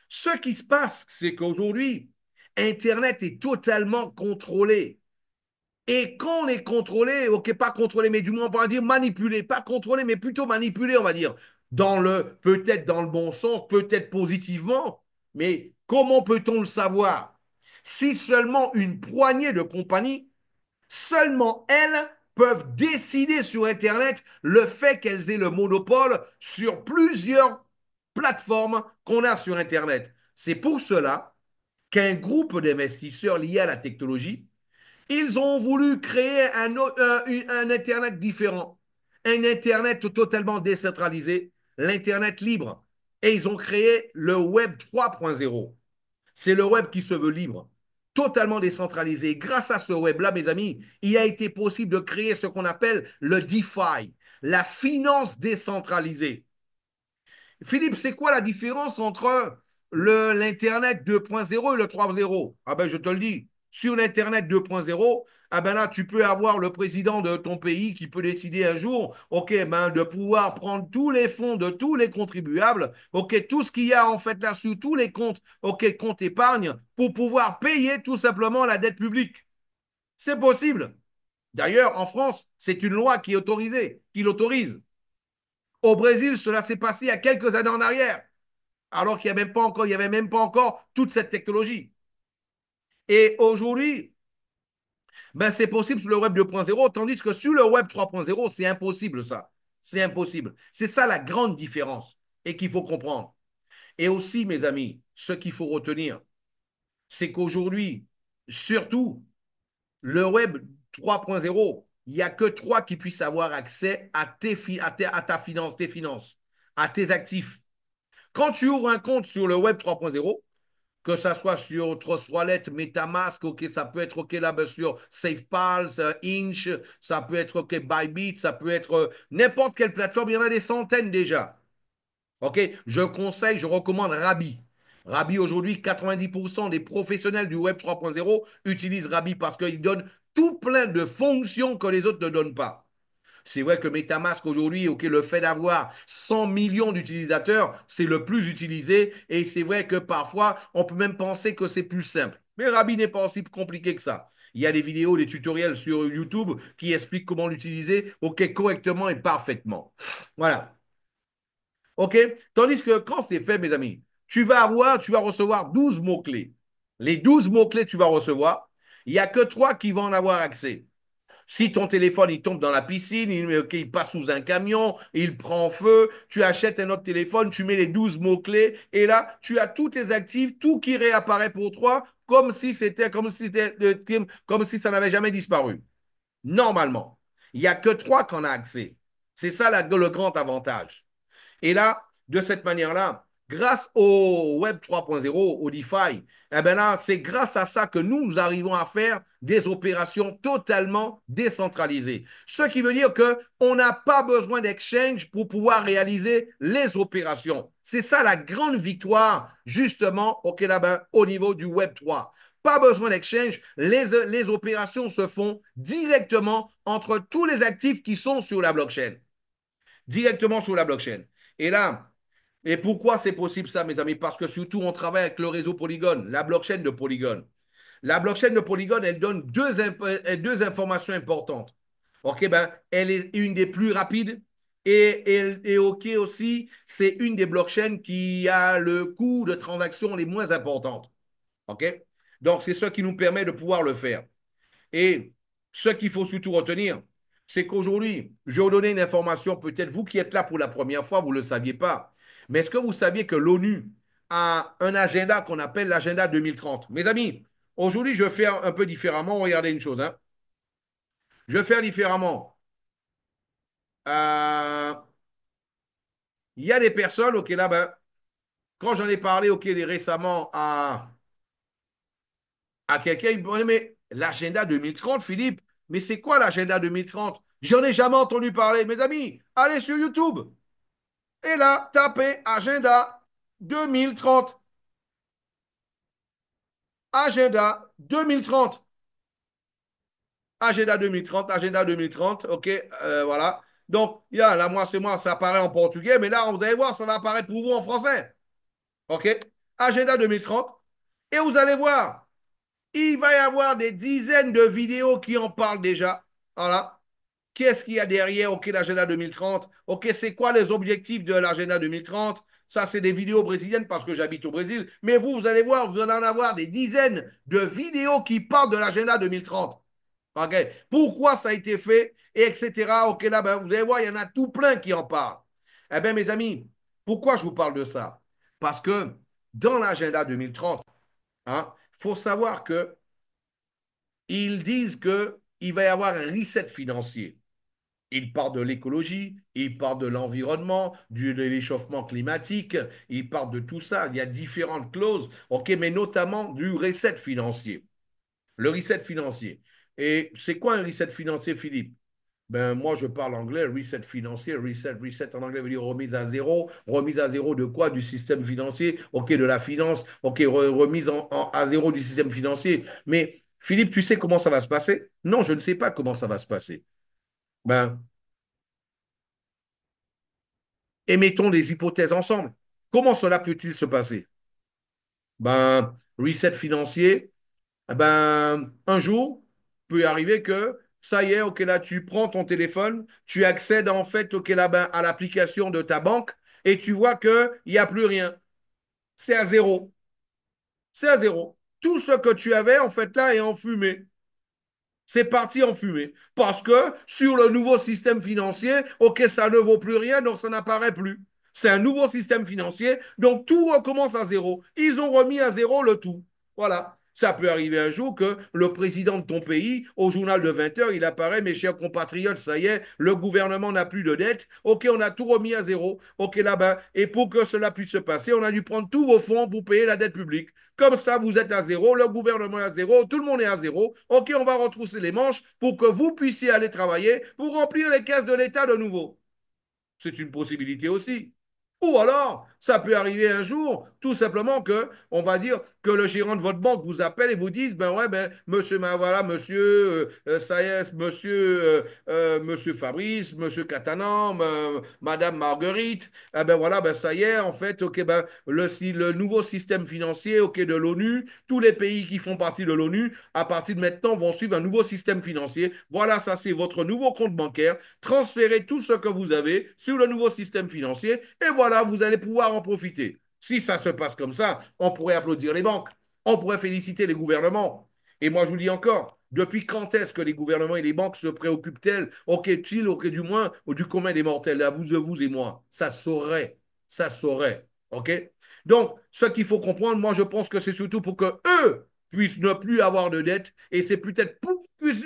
S1: Ce qui se passe, c'est qu'aujourd'hui, Internet est totalement contrôlé. Et quand on est contrôlé, ok, pas contrôlé, mais du moins on va dire manipulé, pas contrôlé, mais plutôt manipulé, on va dire, peut-être dans le bon sens, peut-être positivement, mais comment peut-on le savoir? Si seulement une poignée de compagnies, seulement elles peuvent décider sur Internet le fait qu'elles aient le monopole sur plusieurs plateformes qu'on a sur Internet. C'est pour cela qu'un groupe d'investisseurs liés à la technologie, ils ont voulu créer un Internet différent, un Internet totalement décentralisé, l'Internet libre. Et ils ont créé le Web 3.0. C'est le web qui se veut libre, totalement décentralisé. Grâce à ce web-là, mes amis, il a été possible de créer ce qu'on appelle le DeFi, la finance décentralisée. Philippe, c'est quoi la différence entre l'Internet 2.0 et le 3.0? Ah ben, je te le dis. Sur l'Internet 2.0, ah ben là, tu peux avoir le président de ton pays qui peut décider un jour, ok, de pouvoir prendre tous les fonds de tous les contribuables, ok, tout ce qu'il y a en fait là sur tous les comptes, ok, compte épargne, pour pouvoir payer tout simplement la dette publique. C'est possible. D'ailleurs, en France, c'est une loi qui est autorisée, qui l'autorise. Au Brésil, cela s'est passé il y a quelques années en arrière, alors qu'il n'y avait même pas encore, il y avait même pas encore toute cette technologie. Et aujourd'hui, c'est possible sur le web 2.0, tandis que sur le web 3.0, c'est impossible ça. C'est impossible. C'est ça la grande différence et qu'il faut comprendre. Et aussi, mes amis, ce qu'il faut retenir, c'est qu'aujourd'hui, surtout, le web 3.0, il n'y a que toi qui puissent avoir accès à ta finance, tes finances, à tes actifs. Quand tu ouvres un compte sur le web 3.0, que ça soit sur Trust Wallet, MetaMask, ok, ça peut être ok là sur SafePal, Inch, ça peut être ok Bybit, ça peut être n'importe quelle plateforme, il y en a des centaines déjà. Ok, je conseille, je recommande Rabi. Rabi aujourd'hui, 90% des professionnels du Web 3.0 utilisent Rabi parce qu'il donne tout plein de fonctions que les autres ne donnent pas. C'est vrai que MetaMask aujourd'hui, ok, le fait d'avoir 100 millions d'utilisateurs, c'est le plus utilisé. Et c'est vrai que parfois, on peut même penser que c'est plus simple. Mais Rabi n'est pas aussi compliqué que ça. Il y a des vidéos, des tutoriels sur YouTube qui expliquent comment l'utiliser, ok, correctement et parfaitement. Voilà. OK? Tandis que quand c'est fait, mes amis, tu vas recevoir 12 mots-clés. Les 12 mots-clés que tu vas recevoir, il n'y a que toi qui vas en avoir accès. Si ton téléphone il tombe dans la piscine, il passe sous un camion, il prend feu, tu achètes un autre téléphone, tu mets les 12 mots-clés et là, tu as tous tes actifs, tout qui réapparaît pour toi comme si ça n'avait jamais disparu. Normalement. Il n'y a que toi qui en as accès. C'est ça le grand avantage. Et là, de cette manière-là, grâce au Web 3.0, au DeFi, eh ben là, c'est grâce à ça que nous arrivons à faire des opérations totalement décentralisées. Ce qui veut dire qu'on n'a pas besoin d'exchange pour pouvoir réaliser les opérations. C'est ça la grande victoire, justement, au niveau du Web 3. Pas besoin d'exchange, les opérations se font directement entre tous les actifs qui sont sur la blockchain. Directement sur la blockchain. Et là, et pourquoi c'est possible ça, mes amis? Parce que surtout, on travaille avec le réseau Polygon, la blockchain de Polygon. La blockchain de Polygon, elle donne deux informations importantes. OK, ben, elle est une des plus rapides et OK aussi, c'est une des blockchains qui a le coût de transaction les moins importantes. OK? Donc, c'est ce qui nous permet de pouvoir le faire. Et ce qu'il faut surtout retenir, c'est qu'aujourd'hui, je vais vous donner une information, peut-être vous qui êtes là pour la première fois, vous ne le saviez pas. Mais est-ce que vous saviez que l'ONU a un agenda qu'on appelle l'agenda 2030? Mes amis, aujourd'hui, je vais faire un peu différemment. Regardez une chose, hein. Je vais faire différemment. Euh, Il y a des personnes, OK, là, ben, quand j'en ai parlé, OK, récemment à quelqu'un, il me dit, mais l'agenda 2030, Philippe, mais c'est quoi l'agenda 2030? J'en ai jamais entendu parler. Mes amis, allez sur YouTube. Et là, tapez agenda 2030. Agenda 2030. Agenda 2030, agenda 2030. OK, voilà. Donc, là, moi, c'est moi, ça apparaît en portugais, mais là, vous allez voir, ça va apparaître pour vous en français. OK? Agenda 2030. Et vous allez voir, il va y avoir des dizaines de vidéos qui en parlent déjà. Voilà. Qu'est-ce qu'il y a derrière, OK, l'agenda 2030? OK, c'est quoi les objectifs de l'agenda 2030? Ça, c'est des vidéos brésiliennes parce que j'habite au Brésil. Mais vous allez voir, vous allez en avoir des dizaines de vidéos qui parlent de l'agenda 2030. OK? Pourquoi ça a été fait, et etc. OK, là, ben, vous allez voir, il y en a tout plein qui en parlent. Eh bien, mes amis, pourquoi je vous parle de ça? Parce que dans l'agenda 2030, hein, il faut savoir que ils disent qu'il va y avoir un reset financier. Ils parlent de l'écologie, ils parlent de l'environnement, de l'échauffement climatique, ils parlent de tout ça. Il y a différentes clauses, ok, mais notamment du reset financier. Le reset financier. Et c'est quoi un reset financier, Philippe? Ben, moi, je parle anglais, reset financier, reset en anglais veut dire remise à zéro. Remise à zéro de quoi? Du système financier, ok, de la finance, ok, remise à zéro du système financier. Mais Philippe, tu sais comment ça va se passer? Non, je ne sais pas comment ça va se passer. Ben, émettons des hypothèses ensemble. Comment cela peut-il se passer? Ben, reset financier, eh ben, un jour, peut arriver que ça y est, ok, là, tu prends ton téléphone, tu accèdes en fait, ok, là, ben, à l'application de ta banque et tu vois qu'il n'y a plus rien. C'est à zéro. C'est à zéro. Tout ce que tu avais, en fait, là, est en fumée. C'est parti en fumée. Parce que sur le nouveau système financier, OK, ça ne vaut plus rien, donc ça n'apparaît plus. C'est un nouveau système financier, donc tout recommence à zéro. Ils ont remis à zéro le tout. Voilà. Ça peut arriver un jour que le président de ton pays, au journal de 20 heures, il apparaît, mes chers compatriotes, ça y est, le gouvernement n'a plus de dette. OK, on a tout remis à zéro. OK, là-bas. Et pour que cela puisse se passer, on a dû prendre tous vos fonds pour payer la dette publique. Comme ça, vous êtes à zéro, le gouvernement est à zéro, tout le monde est à zéro. OK, on va retrousser les manches pour que vous puissiez aller travailler pour remplir les caisses de l'État de nouveau. C'est une possibilité aussi. Ou alors, ça peut arriver un jour, tout simplement que, on va dire que le gérant de votre banque vous appelle et vous dise, ben ouais, ben monsieur, ben voilà, monsieur, ça y est, monsieur Fabrice, monsieur Catanan, madame Marguerite, eh ben voilà, ben ça y est, en fait, ok, ben le nouveau système financier, ok, de l'ONU, tous les pays qui font partie de l'ONU, à partir de maintenant, vont suivre un nouveau système financier. Voilà, ça c'est votre nouveau compte bancaire. Transférez tout ce que vous avez sur le nouveau système financier et voilà, vous allez pouvoir en profiter. Si ça se passe comme ça, on pourrait applaudir les banques, on pourrait féliciter les gouvernements. Et moi, je vous dis encore, depuis quand est-ce que les gouvernements et les banques se préoccupent-elles, ok, ok, du moins, du commun des mortels, à vous et moi? Ça saurait, ok? Donc, ce qu'il faut comprendre, moi, je pense que c'est surtout pour que eux puissent ne plus avoir de dettes, et c'est peut-être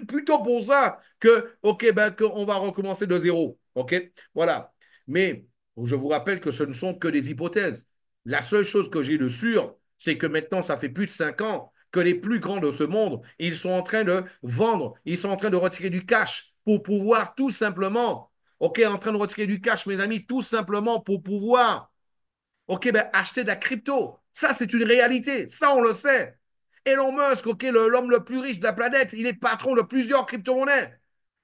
S1: plutôt pour ça que, ok, ben, qu'on va recommencer de zéro, ok? Voilà. Mais je vous rappelle que ce ne sont que des hypothèses. La seule chose que j'ai de sûr, c'est que maintenant, ça fait plus de 5 ans que les plus grands de ce monde, ils sont en train de vendre, ils sont en train de retirer du cash pour pouvoir tout simplement, OK, en train de retirer du cash, mes amis, tout simplement pour pouvoir, OK, ben, acheter de la crypto. Ça, c'est une réalité. Ça, on le sait. Elon Musk, OK, l'homme le plus riche de la planète, il est patron de plusieurs crypto-monnaies.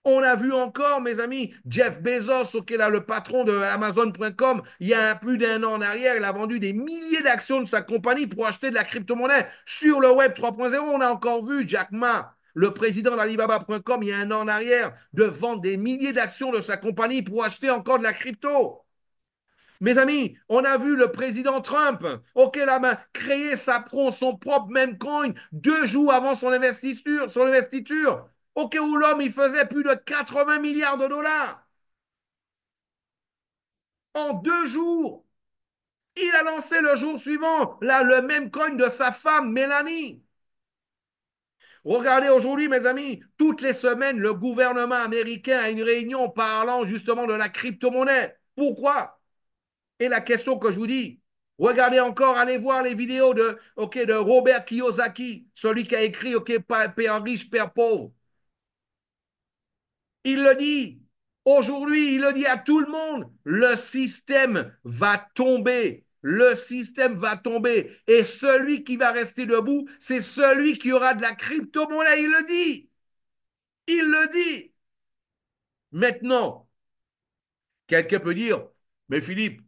S1: On a vu encore, mes amis, Jeff Bezos, OK, là, le patron de Amazon.com, il y a plus d'un an en arrière, il a vendu des milliers d'actions de sa compagnie pour acheter de la crypto-monnaie. Sur le web 3.0, on a encore vu Jack Ma, le président d'Alibaba.com, il y a un an en arrière, de vendre des milliers d'actions de sa compagnie pour acheter encore de la crypto. Mes amis, on a vu le président Trump, OK, la main, créer son propre même coin 2 jours avant son investiture. OK, où l'homme, il faisait plus de 80 milliards de dollars en 2 jours. Il a lancé le jour suivant là, le même coin de sa femme, Mélanie. Regardez aujourd'hui, mes amis, toutes les semaines, le gouvernement américain a une réunion parlant justement de la crypto-monnaie. Pourquoi? Et la question que je vous dis, regardez encore, allez voir les vidéos de Robert Kiyosaki, celui qui a écrit Père riche, Père pauvre. Il le dit. Aujourd'hui, il le dit à tout le monde. Le système va tomber. Le système va tomber. Et celui qui va rester debout, c'est celui qui aura de la crypto-monnaie. Il le dit. Il le dit. Maintenant, quelqu'un peut dire, mais Philippe,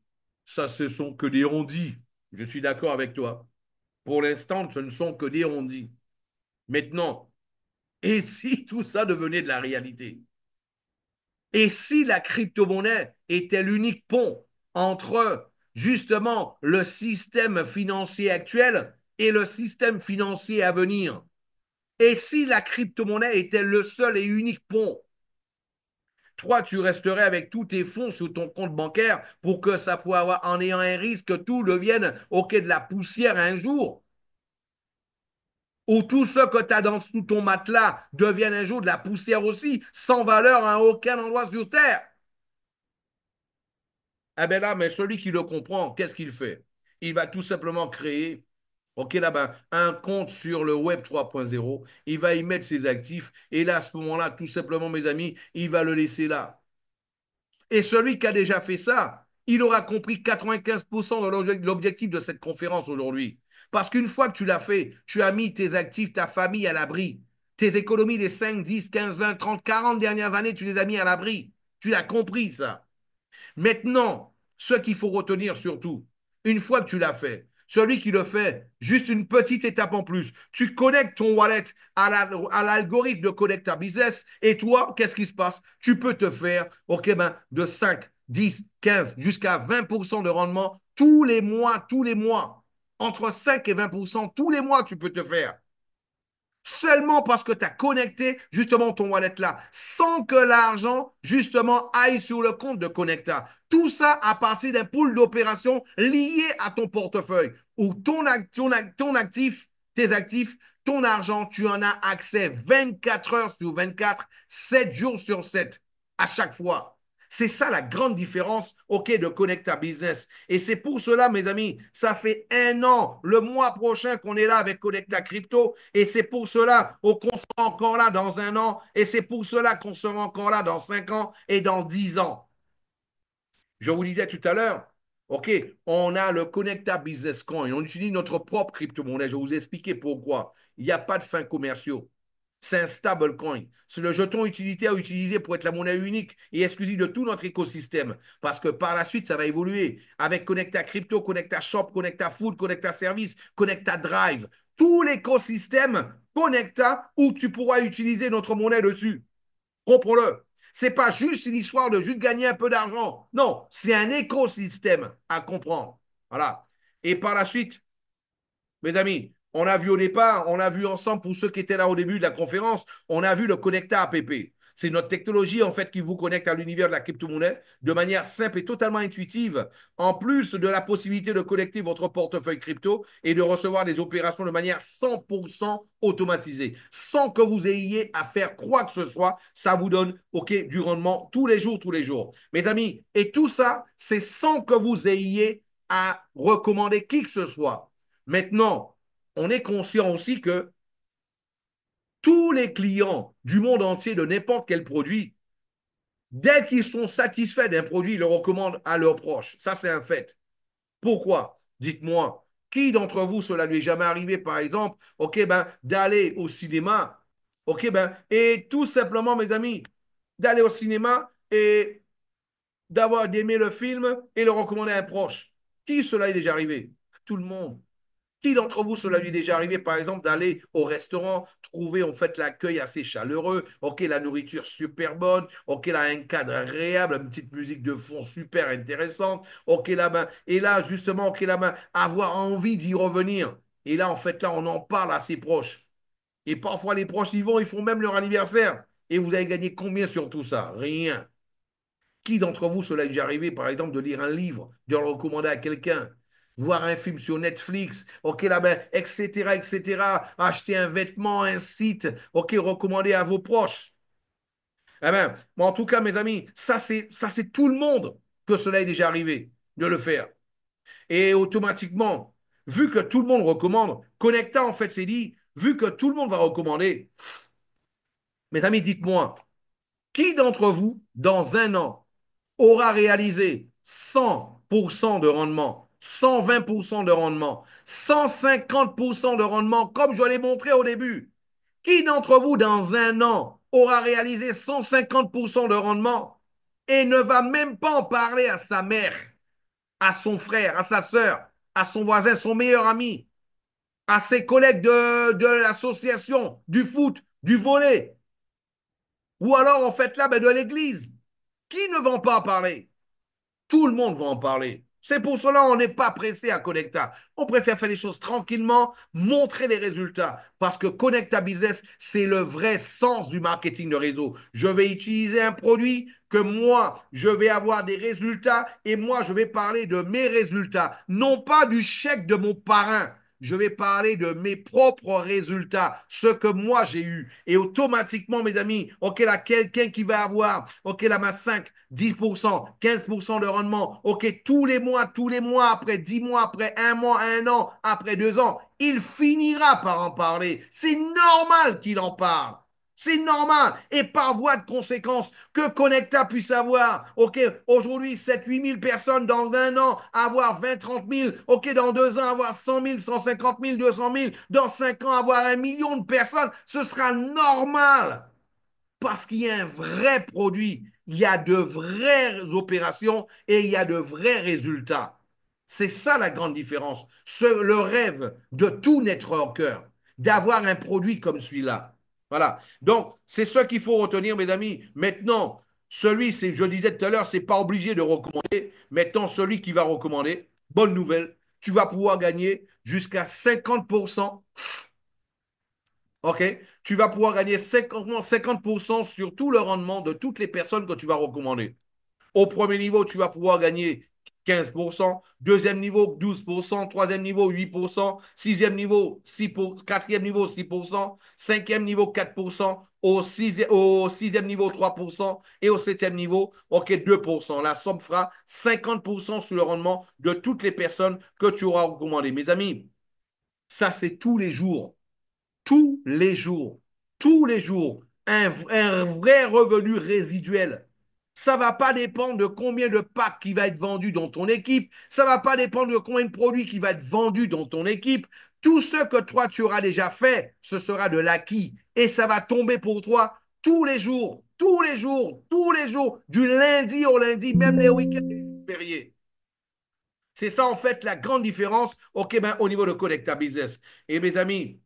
S1: ça, ce sont que des on-dit. Je suis d'accord avec toi. Pour l'instant, ce ne sont que des on-dit. Maintenant, et si tout ça devenait de la réalité? Et si la crypto-monnaie était l'unique pont entre justement le système financier actuel et le système financier à venir? Et si la crypto-monnaie était le seul et unique pont? Toi, tu resterais avec tous tes fonds sur ton compte bancaire pour que ça puisse avoir, en ayant un risque que tout devienne OK de la poussière un jour, ou tout ce que tu as sous ton matelas devienne un jour de la poussière aussi, sans valeur à aucun endroit sur Terre. Eh bien là, mais celui qui le comprend, qu'est-ce qu'il fait? Il va tout simplement créer, OK, là, ben, un compte sur le Web 3.0, il va y mettre ses actifs, et là, à ce moment-là, tout simplement, mes amis, il va le laisser là. Et celui qui a déjà fait ça, il aura compris 95% de l'objectif de cette conférence aujourd'hui. Parce qu'une fois que tu l'as fait, tu as mis tes actifs, ta famille à l'abri. Tes économies des 5, 10, 15, 20, 30, 40 dernières années, tu les as mis à l'abri. Tu l'as compris, ça. Maintenant, ce qu'il faut retenir surtout, une fois que tu l'as fait, celui qui le fait, juste une petite étape en plus, tu connectes ton wallet à l'algorithme de Connecta Business et toi, qu'est-ce qui se passe? Tu peux te faire OK, ben, de 5, 10, 15 jusqu'à 20% de rendement tous les mois, tous les mois. Entre 5 et 20% tous les mois, tu peux te faire seulement parce que tu as connecté justement ton wallet là, sans que l'argent justement aille sur le compte de Connecta. Tout ça à partir d'un pool d'opérations lié à ton portefeuille, où ton actif, tes actifs, ton argent, tu en as accès 24 heures sur 24, 7 jours sur 7, à chaque fois. C'est ça la grande différence, OK, de Connecta Business. Et c'est pour cela, mes amis, ça fait un an, le mois prochain qu'on est là avec Connecta Crypto. Et c'est pour cela qu'on sera encore là dans un an. Et c'est pour cela qu'on sera encore là dans 5 ans et dans 10 ans. Je vous disais tout à l'heure, OK, on a le Connecta Business Coin. On utilise notre propre crypto-monnaie. Je vais vous expliquer pourquoi. Il n'y a pas de fins commerciaux. C'est un stablecoin. C'est le jeton utilitaire utilisé pour être la monnaie unique et exclusive de tout notre écosystème. Parce que par la suite, ça va évoluer avec Connecta Crypto, Connecta Shop, Connecta Food, Connecta Service, Connecta Drive. Tout l'écosystème Connecta où tu pourras utiliser notre monnaie dessus. Comprends-le. C'est pas juste une histoire de juste gagner un peu d'argent. Non, c'est un écosystème à comprendre. Voilà. Et par la suite, mes amis, on a vu au départ, on a vu ensemble, pour ceux qui étaient là au début de la conférence, on a vu le Connecta APP. C'est notre technologie, en fait, qui vous connecte à l'univers de la crypto-monnaie de manière simple et totalement intuitive, en plus de la possibilité de connecter votre portefeuille crypto et de recevoir des opérations de manière 100% automatisée, sans que vous ayez à faire quoi que ce soit. Ça vous donne, OK, du rendement tous les jours, tous les jours. Mes amis, et tout ça, c'est sans que vous ayez à recommander qui que ce soit. Maintenant, on est conscient aussi que tous les clients du monde entier de n'importe quel produit, dès qu'ils sont satisfaits d'un produit, ils le recommandent à leurs proches. Ça, c'est un fait. Pourquoi? Dites-moi, qui d'entre vous, cela lui est jamais arrivé, par exemple, ok, ben, d'aller au cinéma, ok, ben, et tout simplement, mes amis, d'aller au cinéma et d'avoir d'aimer le film et le recommander à un proche. Qui cela est déjà arrivé? Tout le monde. Qui d'entre vous, cela lui est déjà arrivé, par exemple, d'aller au restaurant, trouver en fait l'accueil assez chaleureux, ok, la nourriture super bonne, ok, là, un cadre agréable, une petite musique de fond super intéressante, ok, là, ben, et là, justement, ok, là, ben, avoir envie d'y revenir. Et là, en fait, là, on en parle à ses proches. Et parfois, les proches y vont, ils font même leur anniversaire. Et vous avez gagné combien sur tout ça? Rien. Qui d'entre vous, cela est déjà arrivé, par exemple, de lire un livre, de le recommander à quelqu'un, voir un film sur Netflix, ok, là, ben, etc., etc., acheter un vêtement, un site, ok, recommander à vos proches. Eh ben, en tout cas, mes amis, ça c'est tout le monde que cela est déjà arrivé de le faire. Et automatiquement, vu que tout le monde recommande, Connecta, en fait, s'est dit, vu que tout le monde va recommander, mes amis, dites-moi, qui d'entre vous, dans un an, aura réalisé 100% de rendement, 120% de rendement, 150% de rendement, comme je l'ai montré au début? Qui d'entre vous, dans un an, aura réalisé 150% de rendement et ne va même pas en parler à sa mère, à son frère, à sa sœur, à son voisin, son meilleur ami, à ses collègues de l'association, du foot, du volley, ou alors en fait là, ben, de l'église? Qui ne va pas en parler? Tout le monde va en parler. C'est pour cela qu'on n'est pas pressé à Connecta. On préfère faire les choses tranquillement, montrer les résultats. Parce que Connecta Business, c'est le vrai sens du marketing de réseau. Je vais utiliser un produit que moi, je vais avoir des résultats et moi, je vais parler de mes résultats, non pas du chèque de mon parrain. Je vais parler de mes propres résultats, ce que moi j'ai eu. Et automatiquement, mes amis, ok, là, quelqu'un qui va avoir, ok, là, ma 5, 10%, 15% de rendement, ok, tous les mois, après 10 mois, après un mois, un an, après 2 ans, il finira par en parler. C'est normal qu'il en parle. C'est normal. Et par voie de conséquence, que Connecta puisse avoir, OK, aujourd'hui, 7-8 000 personnes dans un an, avoir 20-30 000, OK, dans 2 ans, avoir 100 000, 150 000, 200 000, dans 5 ans, avoir 1 million de personnes, ce sera normal. Parce qu'il y a un vrai produit, il y a de vraies opérations et il y a de vrais résultats. C'est ça la grande différence. Le rêve de tout networker, d'avoir un produit comme celui-là. Voilà. Donc, c'est ce qu'il faut retenir, mes amis. Maintenant, celui, je disais tout à l'heure, c'est pas obligé de recommander. Maintenant, celui qui va recommander, bonne nouvelle, tu vas pouvoir gagner jusqu'à 50%. OK? Tu vas pouvoir gagner 50% sur tout le rendement de toutes les personnes que tu vas recommander. Au premier niveau, tu vas pouvoir gagner 15%, deuxième niveau 12%, troisième niveau 8%, sixième niveau 6%, quatrième niveau 6%, cinquième niveau 4%, au sixième niveau 3% et au septième niveau, ok, 2%. La somme fera 50% sur le rendement de toutes les personnes que tu auras recommandées. Mes amis, ça c'est tous les jours, tous les jours, tous les jours, un vrai revenu résiduel. Ça ne va pas dépendre de combien de packs qui va être vendu dans ton équipe. Ça ne va pas dépendre de combien de produits qui va être vendu dans ton équipe. Tout ce que toi, tu auras déjà fait, ce sera de l'acquis. Et ça va tomber pour toi tous les jours, tous les jours, tous les jours, du lundi au lundi, même les week-ends fériés. C'est ça, en fait, la grande différence au niveau de Connecta Business. Et mes amis,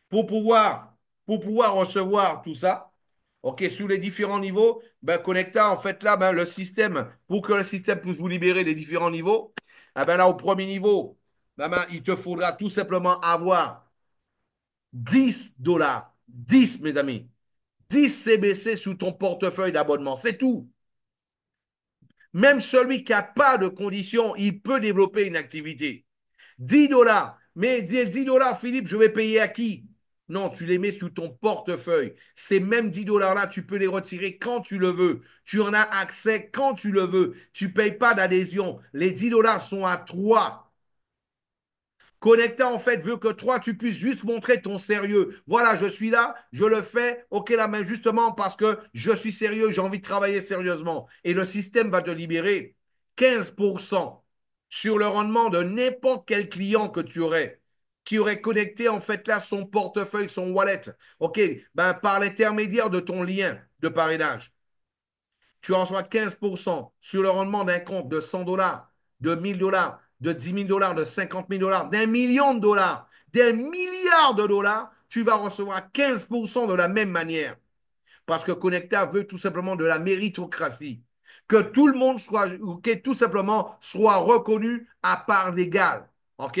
S1: pour pouvoir, pour pouvoir recevoir tout ça, OK, sous les différents niveaux, Connecta, en fait, là, le système, pour que le système puisse vous libérer les différents niveaux, là, au premier niveau, il te faudra tout simplement avoir 10 dollars. 10, mes amis. 10 CBC sous ton portefeuille d'abonnement. C'est tout. Même celui qui n'a pas de conditions, il peut développer une activité. 10 dollars. Mais 10 dollars, Philippe, je vais payer à qui? Non, tu les mets sous ton portefeuille. Ces mêmes 10 dollars-là, tu peux les retirer quand tu le veux. Tu en as accès quand tu le veux. Tu ne payes pas d'adhésion. Les 10 dollars sont à toi. Connecta, en fait, veut que toi, tu puisses juste montrer ton sérieux. Voilà, je suis là, je le fais, ok, la main, justement parce que je suis sérieux, j'ai envie de travailler sérieusement. Et le système va te libérer 15% sur le rendement de n'importe quel client que tu aurais, qui aurait connecté, en fait, là, son portefeuille, son wallet, ok, ben, par l'intermédiaire de ton lien de parrainage. Tu reçois 15% sur le rendement d'un compte de 100 dollars, de 1000 dollars, de 10 000 dollars, de 50 000 dollars, d'un million de dollars, d'un milliard de dollars, tu vas recevoir 15% de la même manière. Parce que Connecta veut tout simplement de la méritocratie. Que tout le monde soit, que tout simplement soit reconnu à part égale. OK?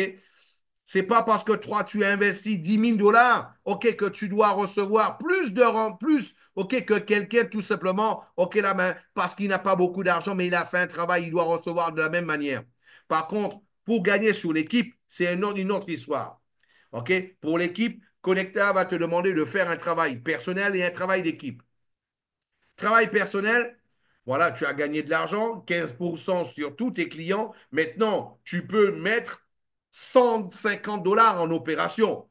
S1: C'est pas parce que toi, tu as investi 10 000 dollars, OK, que tu dois recevoir plus de plus, OK, que quelqu'un tout simplement, OK, la main, parce qu'il n'a pas beaucoup d'argent, mais il a fait un travail, il doit recevoir de la même manière. Par contre, pour gagner sur l'équipe, c'est une autre histoire. OK? Pour l'équipe, Connecta va te demander de faire un travail personnel et un travail d'équipe. Travail personnel, voilà, tu as gagné de l'argent, 15% sur tous tes clients. Maintenant, tu peux mettre 150 dollars en opération.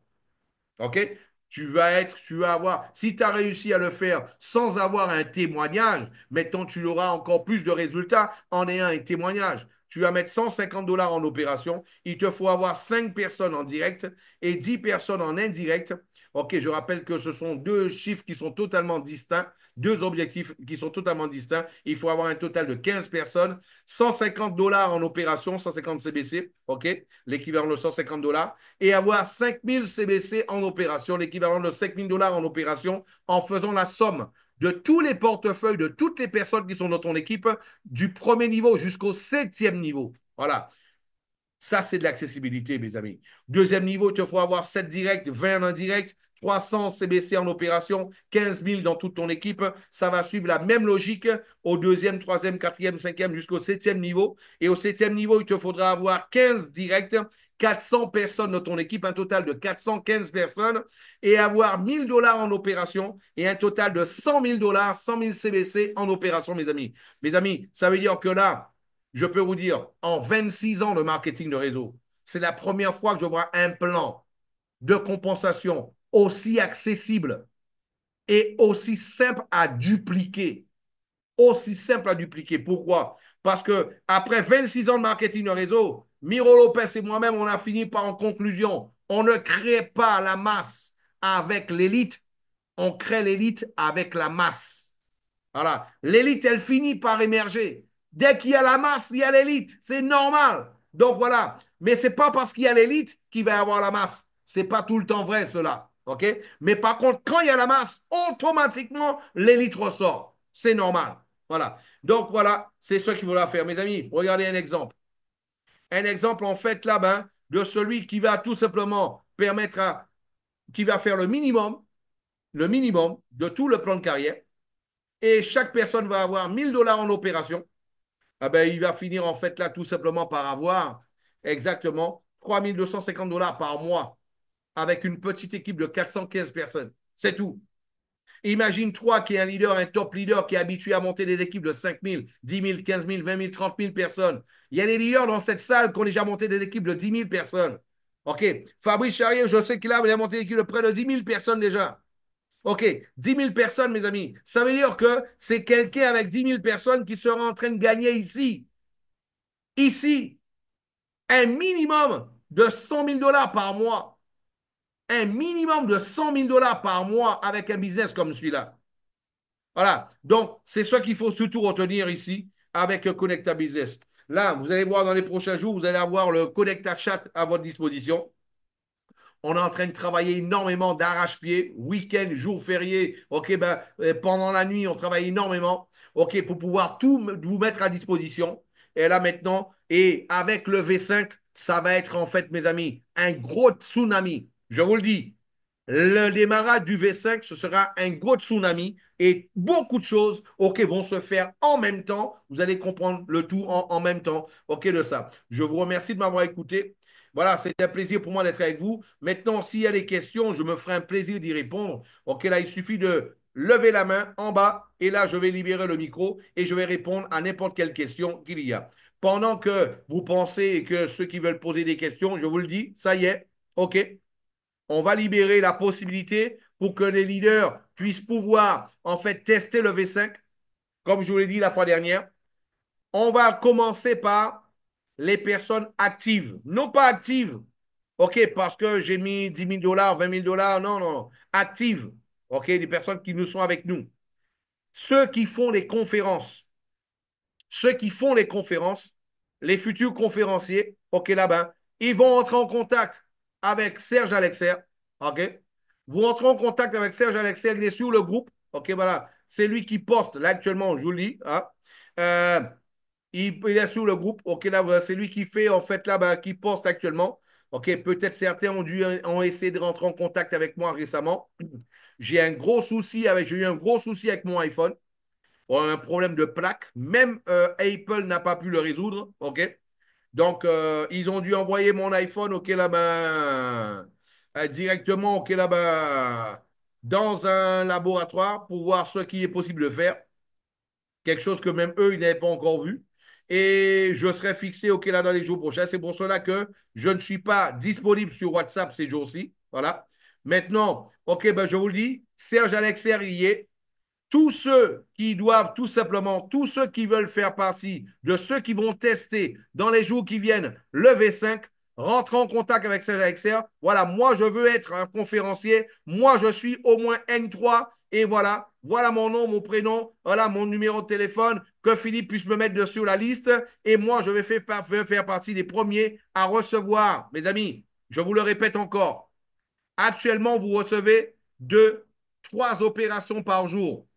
S1: OK? Tu vas avoir, si tu as réussi à le faire sans avoir un témoignage, maintenant tu auras encore plus de résultats en ayant un témoignage. Tu vas mettre 150 dollars en opération. Il te faut avoir 5 personnes en direct et 10 personnes en indirect. OK, je rappelle que ce sont deux chiffres qui sont totalement distincts, deux objectifs qui sont totalement distincts. Il faut avoir un total de 15 personnes, 150 dollars en opération, 150 CBC, OK, l'équivalent de 150 dollars et avoir 5000 CBC en opération, l'équivalent de 5000 dollars en opération, en faisant la somme de tous les portefeuilles de toutes les personnes qui sont dans ton équipe, du premier niveau jusqu'au septième niveau. Voilà. Ça, c'est de l'accessibilité, mes amis. Deuxième niveau, il te faut avoir 7 directs, 20 en indirect, 300 CBC en opération, 15 000 dans toute ton équipe. Ça va suivre la même logique au deuxième, troisième, quatrième, cinquième jusqu'au septième niveau. Et au septième niveau, il te faudra avoir 15 directs, 400 personnes dans ton équipe, un total de 415 personnes, et avoir 1000 dollars en opération et un total de 100 000 dollars, 100 000 CBC en opération, mes amis. Mes amis, ça veut dire que là, je peux vous dire, en 26 ans de marketing de réseau, c'est la première fois que je vois un plan de compensation aussi accessible et aussi simple à dupliquer. Aussi simple à dupliquer. Pourquoi? Parce que après 26 ans de marketing de réseau, Miro Lopez et moi-même, on a fini par en conclusion. On ne crée pas la masse avec l'élite, on crée l'élite avec la masse. Voilà. L'élite, elle finit par émerger. Dès qu'il y a la masse, il y a l'élite. C'est normal. Donc voilà. Mais ce n'est pas parce qu'il y a l'élite qu'il va y avoir la masse. Ce n'est pas tout le temps vrai, cela. OK? Mais par contre, quand il y a la masse, automatiquement, l'élite ressort. C'est normal. Voilà. Donc voilà, c'est ce qu'il faudra faire. Mes amis, regardez un exemple. Un exemple, en fait, là-bas, de celui qui va tout simplement permettre à, qui va faire le minimum de tout le plan de carrière et chaque personne va avoir 1000 dollars en opération, ah ben, il va finir en fait là tout simplement par avoir exactement 3250 dollars par mois avec une petite équipe de 415 personnes. C'est tout. Imagine-toi qui est un leader, un top leader qui est habitué à monter des équipes de 5000, 10 000, 15 000, 20 000, 30 000 personnes. Il y a des leaders dans cette salle qui ont déjà monté des équipes de 10 000 personnes. OK. Fabrice Charrier, je sais qu'il a monté des équipes de près de 10 000 personnes déjà. OK, 10 000 personnes, mes amis. Ça veut dire que c'est quelqu'un avec 10 000 personnes qui sera en train de gagner ici, un minimum de 100 000 dollars par mois. Un minimum de 100 000 dollars par mois avec un business comme celui-là. Voilà. Donc, c'est ça qu'il faut surtout retenir ici avec Connecta Business. Là, vous allez voir dans les prochains jours, vous allez avoir le Connecta Chat à votre disposition. On est en train de travailler énormément d'arrache-pied, week-end, jour férié. OK, ben, pendant la nuit, on travaille énormément. OK, pour pouvoir tout vous mettre à disposition. Et là maintenant, et avec le V5, ça va être en fait, mes amis, un gros tsunami. Je vous le dis, le démarrage du V5, ce sera un gros tsunami et beaucoup de choses, OK, vont se faire en même temps. Vous allez comprendre le tout en même temps, OK, de ça. Je vous remercie de m'avoir écouté. Voilà, c'était un plaisir pour moi d'être avec vous. Maintenant, s'il y a des questions, je me ferai un plaisir d'y répondre. OK, là, il suffit de lever la main en bas et là, je vais libérer le micro et je vais répondre à n'importe quelle question qu'il y a. Pendant que vous pensez et que ceux qui veulent poser des questions, je vous le dis, ça y est, OK, on va libérer la possibilité pour que les leaders puissent pouvoir en fait tester le V5, comme je vous l'ai dit la fois dernière. On va commencer par les personnes actives. Non pas actives, OK, parce que j'ai mis 10 000 dollars, 20 000 dollars, non, non, non. Actives, OK, les personnes qui nous sont avec nous. Ceux qui font les conférences, ceux qui font les conférences, les futurs conférenciers, OK, là-bas, ils vont entrer en contact avec Serge Alexer, OK? Vous entrez en contact avec Serge Alexer, il est sur le groupe, OK, voilà. C'est lui qui poste, là, actuellement, je vous le dis, hein. Euh, il est sur le groupe. OK, là, voilà, c'est lui qui fait, en fait, là, ben, qui poste actuellement. OK, peut-être certains ont essayé de rentrer en contact avec moi récemment. J'ai eu un gros souci avec mon iPhone. Un problème de plaque. Même Apple n'a pas pu le résoudre. OK. Donc, ils ont dû envoyer mon iPhone, OK, là, ben, directement, OK, là, ben, dans un laboratoire pour voir ce qui est possible de faire, quelque chose que même eux, ils n'avaient pas encore vu. Et je serai fixé, OK, là, dans les jours prochains. C'est pour cela que je ne suis pas disponible sur WhatsApp ces jours-ci. Voilà. Maintenant, OK, ben, je vous le dis, Serge Alexer y est. Tous ceux qui doivent tout simplement, tous ceux qui veulent faire partie de ceux qui vont tester dans les jours qui viennent le V5, rentrez en contact avec Serge Alexer. Voilà, moi je veux être un conférencier. Moi je suis au moins N3. Et voilà, voilà mon nom, mon prénom, voilà mon numéro de téléphone, que Philippe puisse me mettre dessus la liste. Et moi je vais faire partie des premiers à recevoir, mes amis, je vous le répète encore, actuellement vous recevez 2, 3 opérations par jour.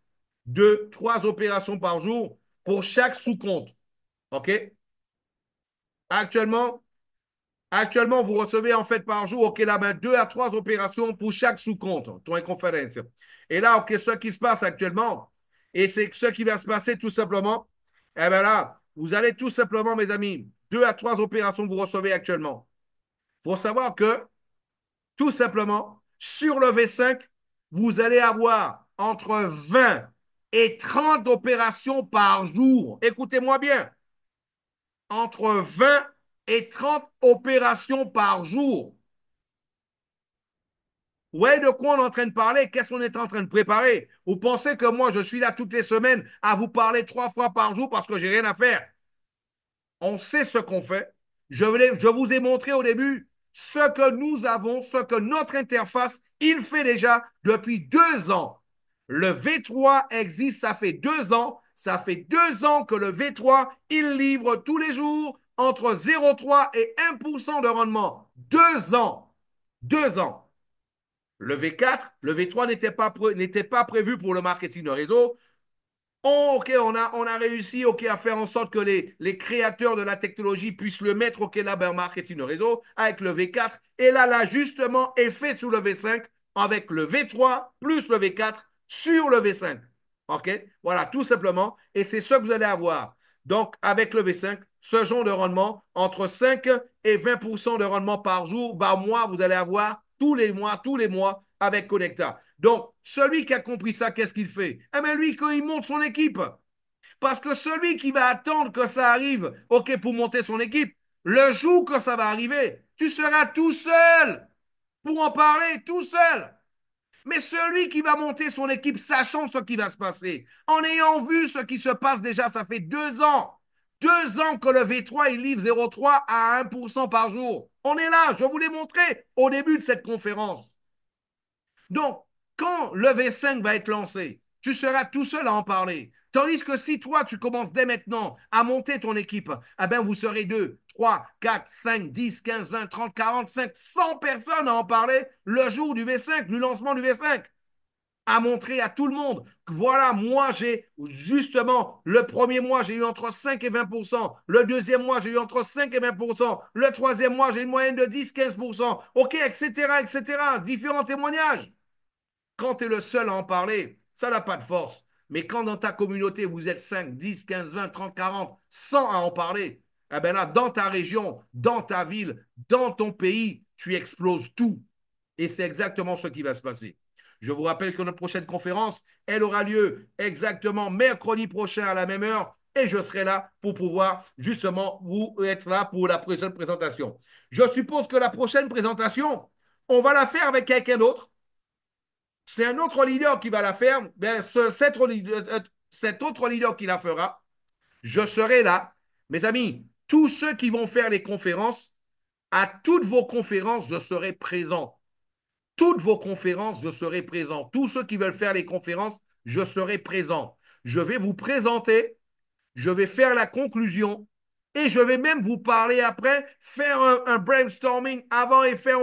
S1: 2, 3 opérations par jour pour chaque sous-compte. OK? Actuellement, actuellement, vous recevez en fait par jour, OK, là, ben, 2 à 3 opérations pour chaque sous-compte, ton conférence. Et là, OK, ce qui se passe actuellement, et c'est ce qui va se passer tout simplement, eh bien là, vous allez tout simplement, mes amis, 2 à 3 opérations que vous recevez actuellement. Il faut savoir que tout simplement, sur le V5, vous allez avoir entre 20 et 30 opérations par jour. Écoutez-moi bien, entre 20 et 30 opérations par jour. Ouais, de quoi on est en train de parler? Qu'est-ce qu'on est en train de préparer? Vous pensez que moi, je suis là toutes les semaines à vous parler 3 fois par jour parce que j'ai rien à faire? On sait ce qu'on fait. Je vous ai montré au début ce que nous avons, ce que notre interface, il fait déjà depuis 2 ans. Le V3 existe, ça fait 2 ans. Ça fait 2 ans que le V3, il livre tous les jours entre 0,3 et 1% de rendement. 2 ans. 2 ans. Le V3 n'était pas prévu pour le marketing de réseau. Oh, OK, on a réussi OK, à faire en sorte que les créateurs de la technologie puissent le mettre OK, là, ben, marketing de réseau avec le V4. Et là, l'ajustement est fait sous le V5 avec le V3 plus le V4 sur le V5. OK? Voilà, tout simplement. Et c'est ce que vous allez avoir. Donc, avec le V5, ce genre de rendement, entre 5 et 20% de rendement par jour, par mois, vous allez avoir tous les mois avec Connecta. Donc, celui qui a compris ça, qu'est-ce qu'il fait? Eh bien, lui, quand il monte son équipe, parce que celui qui va attendre que ça arrive, OK, pour monter son équipe, le jour que ça va arriver, tu seras tout seul pour en parler, tout seul. Mais celui qui va monter son équipe, sachant ce qui va se passer, en ayant vu ce qui se passe déjà, ça fait 2 ans. 2 ans que le V3, il livre 0,3 à 1% par jour. On est là, je vous l'ai montré au début de cette conférence. Donc, quand le V5 va être lancé, tu seras tout seul à en parler. Tandis que si toi, tu commences dès maintenant à monter ton équipe, eh bien, vous serez 2, 3, 4, 5, 10, 15, 20, 30, 40, 50, 100 personnes à en parler le jour du V5, du lancement du V5, à montrer à tout le monde que voilà, moi j'ai justement le premier mois j'ai eu entre 5 et 20%, le deuxième mois j'ai eu entre 5 et 20%, le troisième mois j'ai une moyenne de 10-15%, ok, etc., etc., différents témoignages. Quand tu es le seul à en parler, ça n'a pas de force. Mais quand dans ta communauté, vous êtes 5, 10, 15, 20, 30, 40, 100 à en parler, eh ben là, dans ta région, dans ta ville, dans ton pays, tu exploses tout. Et c'est exactement ce qui va se passer. Je vous rappelle que notre prochaine conférence, elle aura lieu exactement mercredi prochain à la même heure et je serai là pour pouvoir justement vous être là pour la prochaine présentation. Je suppose que la prochaine présentation, on va la faire avec quelqu'un d'autre. C'est un autre leader qui va la faire. Bien, cet autre leader qui la fera, je serai là. Mes amis, tous ceux qui vont faire les conférences, à toutes vos conférences, je serai présent. Toutes vos conférences, je serai présent. Tous ceux qui veulent faire les conférences, je serai présent. Je vais vous présenter, je vais faire la conclusion et je vais même vous parler après, faire un brainstorming avant et faire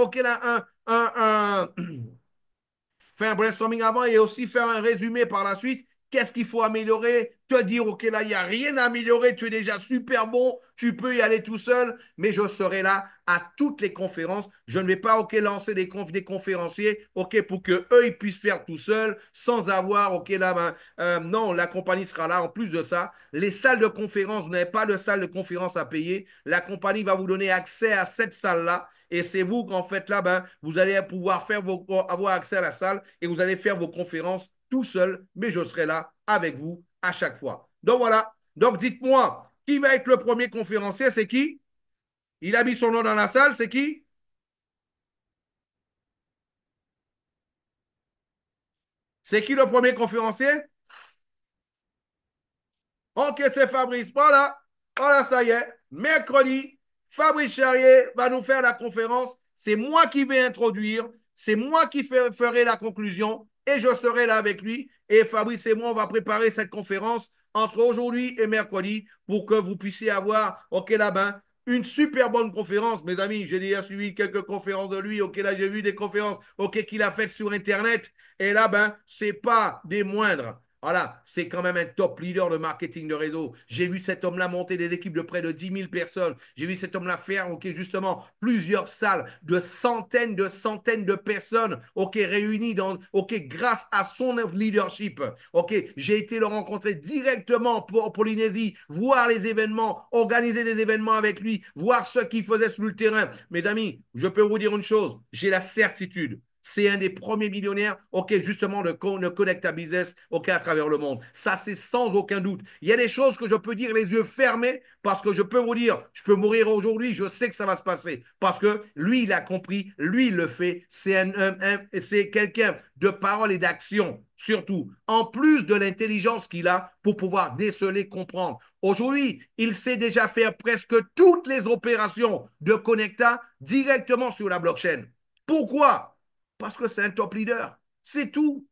S1: faire un brainstorming avant et aussi faire un résumé par la suite. Qu'est-ce qu'il faut améliorer? Te dire, OK, là, il n'y a rien à améliorer, tu es déjà super bon, tu peux y aller tout seul, mais je serai là à toutes les conférences. Je ne vais pas, OK, lancer des conférenciers, OK, pour qu'eux, ils puissent faire tout seuls, sans avoir, OK, là, non, la compagnie sera là. En plus de ça, les salles de conférence, vous n'avez pas de salle de conférence à payer. La compagnie va vous donner accès à cette salle-là. Et c'est vous qu'en fait là, vous allez pouvoir avoir accès à la salle et vous allez faire vos conférences tout seul, mais je serai là avec vous à chaque fois. Donc voilà. Donc dites-moi, qui va être le premier conférencier? C'est qui? Il a mis son nom dans la salle, c'est qui? C'est qui le premier conférencier? OK, c'est Fabrice. Voilà. Voilà, ça y est. Mercredi, Fabrice Charrier va nous faire la conférence. C'est moi qui vais introduire. C'est moi qui ferai la conclusion. Et je serai là avec lui. Et Fabrice et moi, on va préparer cette conférence entre aujourd'hui et mercredi pour que vous puissiez avoir, OK, là-bas, une super bonne conférence. Mes amis, j'ai déjà suivi quelques conférences de lui. OK, là, j'ai vu des conférences, OK, qu'il a faites sur Internet. Et là, c'est pas des moindres. Voilà, c'est quand même un top leader de marketing de réseau. J'ai vu cet homme-là monter des équipes de près de 10 000 personnes. J'ai vu cet homme-là faire, OK, justement, plusieurs salles de centaines de personnes, OK, réunies OK, grâce à son leadership. OK, j'ai été le rencontrer directement en Polynésie, voir les événements, organiser des événements avec lui, voir ce qu'il faisait sur le terrain. Mes amis, je peux vous dire une chose, j'ai la certitude c'est un des premiers millionnaires, OK, justement, de Connecta Business, OK, à travers le monde. Ça, c'est sans aucun doute. Il y a des choses que je peux dire les yeux fermés parce que je peux vous dire, je peux mourir aujourd'hui, je sais que ça va se passer. Parce que lui, il a compris, lui, il le fait. C'est quelqu'un de parole et d'action, surtout. En plus de l'intelligence qu'il a pour pouvoir déceler, comprendre. Aujourd'hui, il sait déjà faire presque toutes les opérations de Connecta directement sur la blockchain. Pourquoi? Parce que c'est un top leader. C'est tout.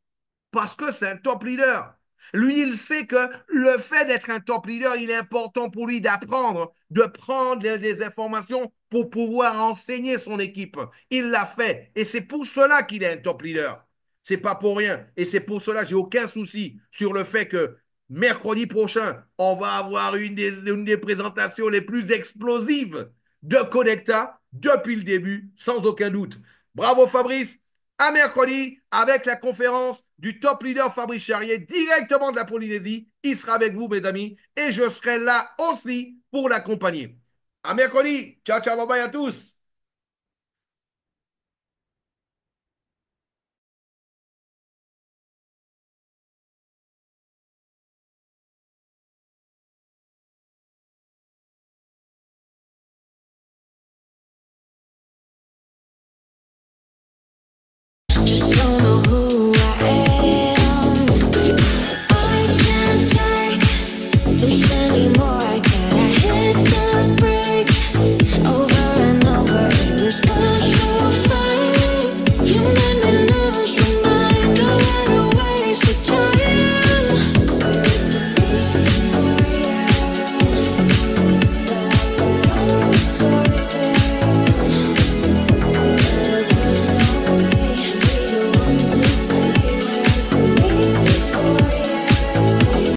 S1: Parce que c'est un top leader. Lui, il sait que le fait d'être un top leader, il est important pour lui d'apprendre, de prendre des informations pour pouvoir enseigner son équipe. Il l'a fait. Et c'est pour cela qu'il est un top leader. C'est pas pour rien. Et c'est pour cela que j'ai aucun souci sur le fait que mercredi prochain, on va avoir une des présentations les plus explosives de Connecta depuis le début, sans aucun doute. Bravo Fabrice, à mercredi avec la conférence du top leader Fabrice Charrier directement de la Polynésie. Il sera avec vous, mes amis, et je serai là aussi pour l'accompagner. À mercredi. Ciao, ciao, bye bye à tous.
S2: Just so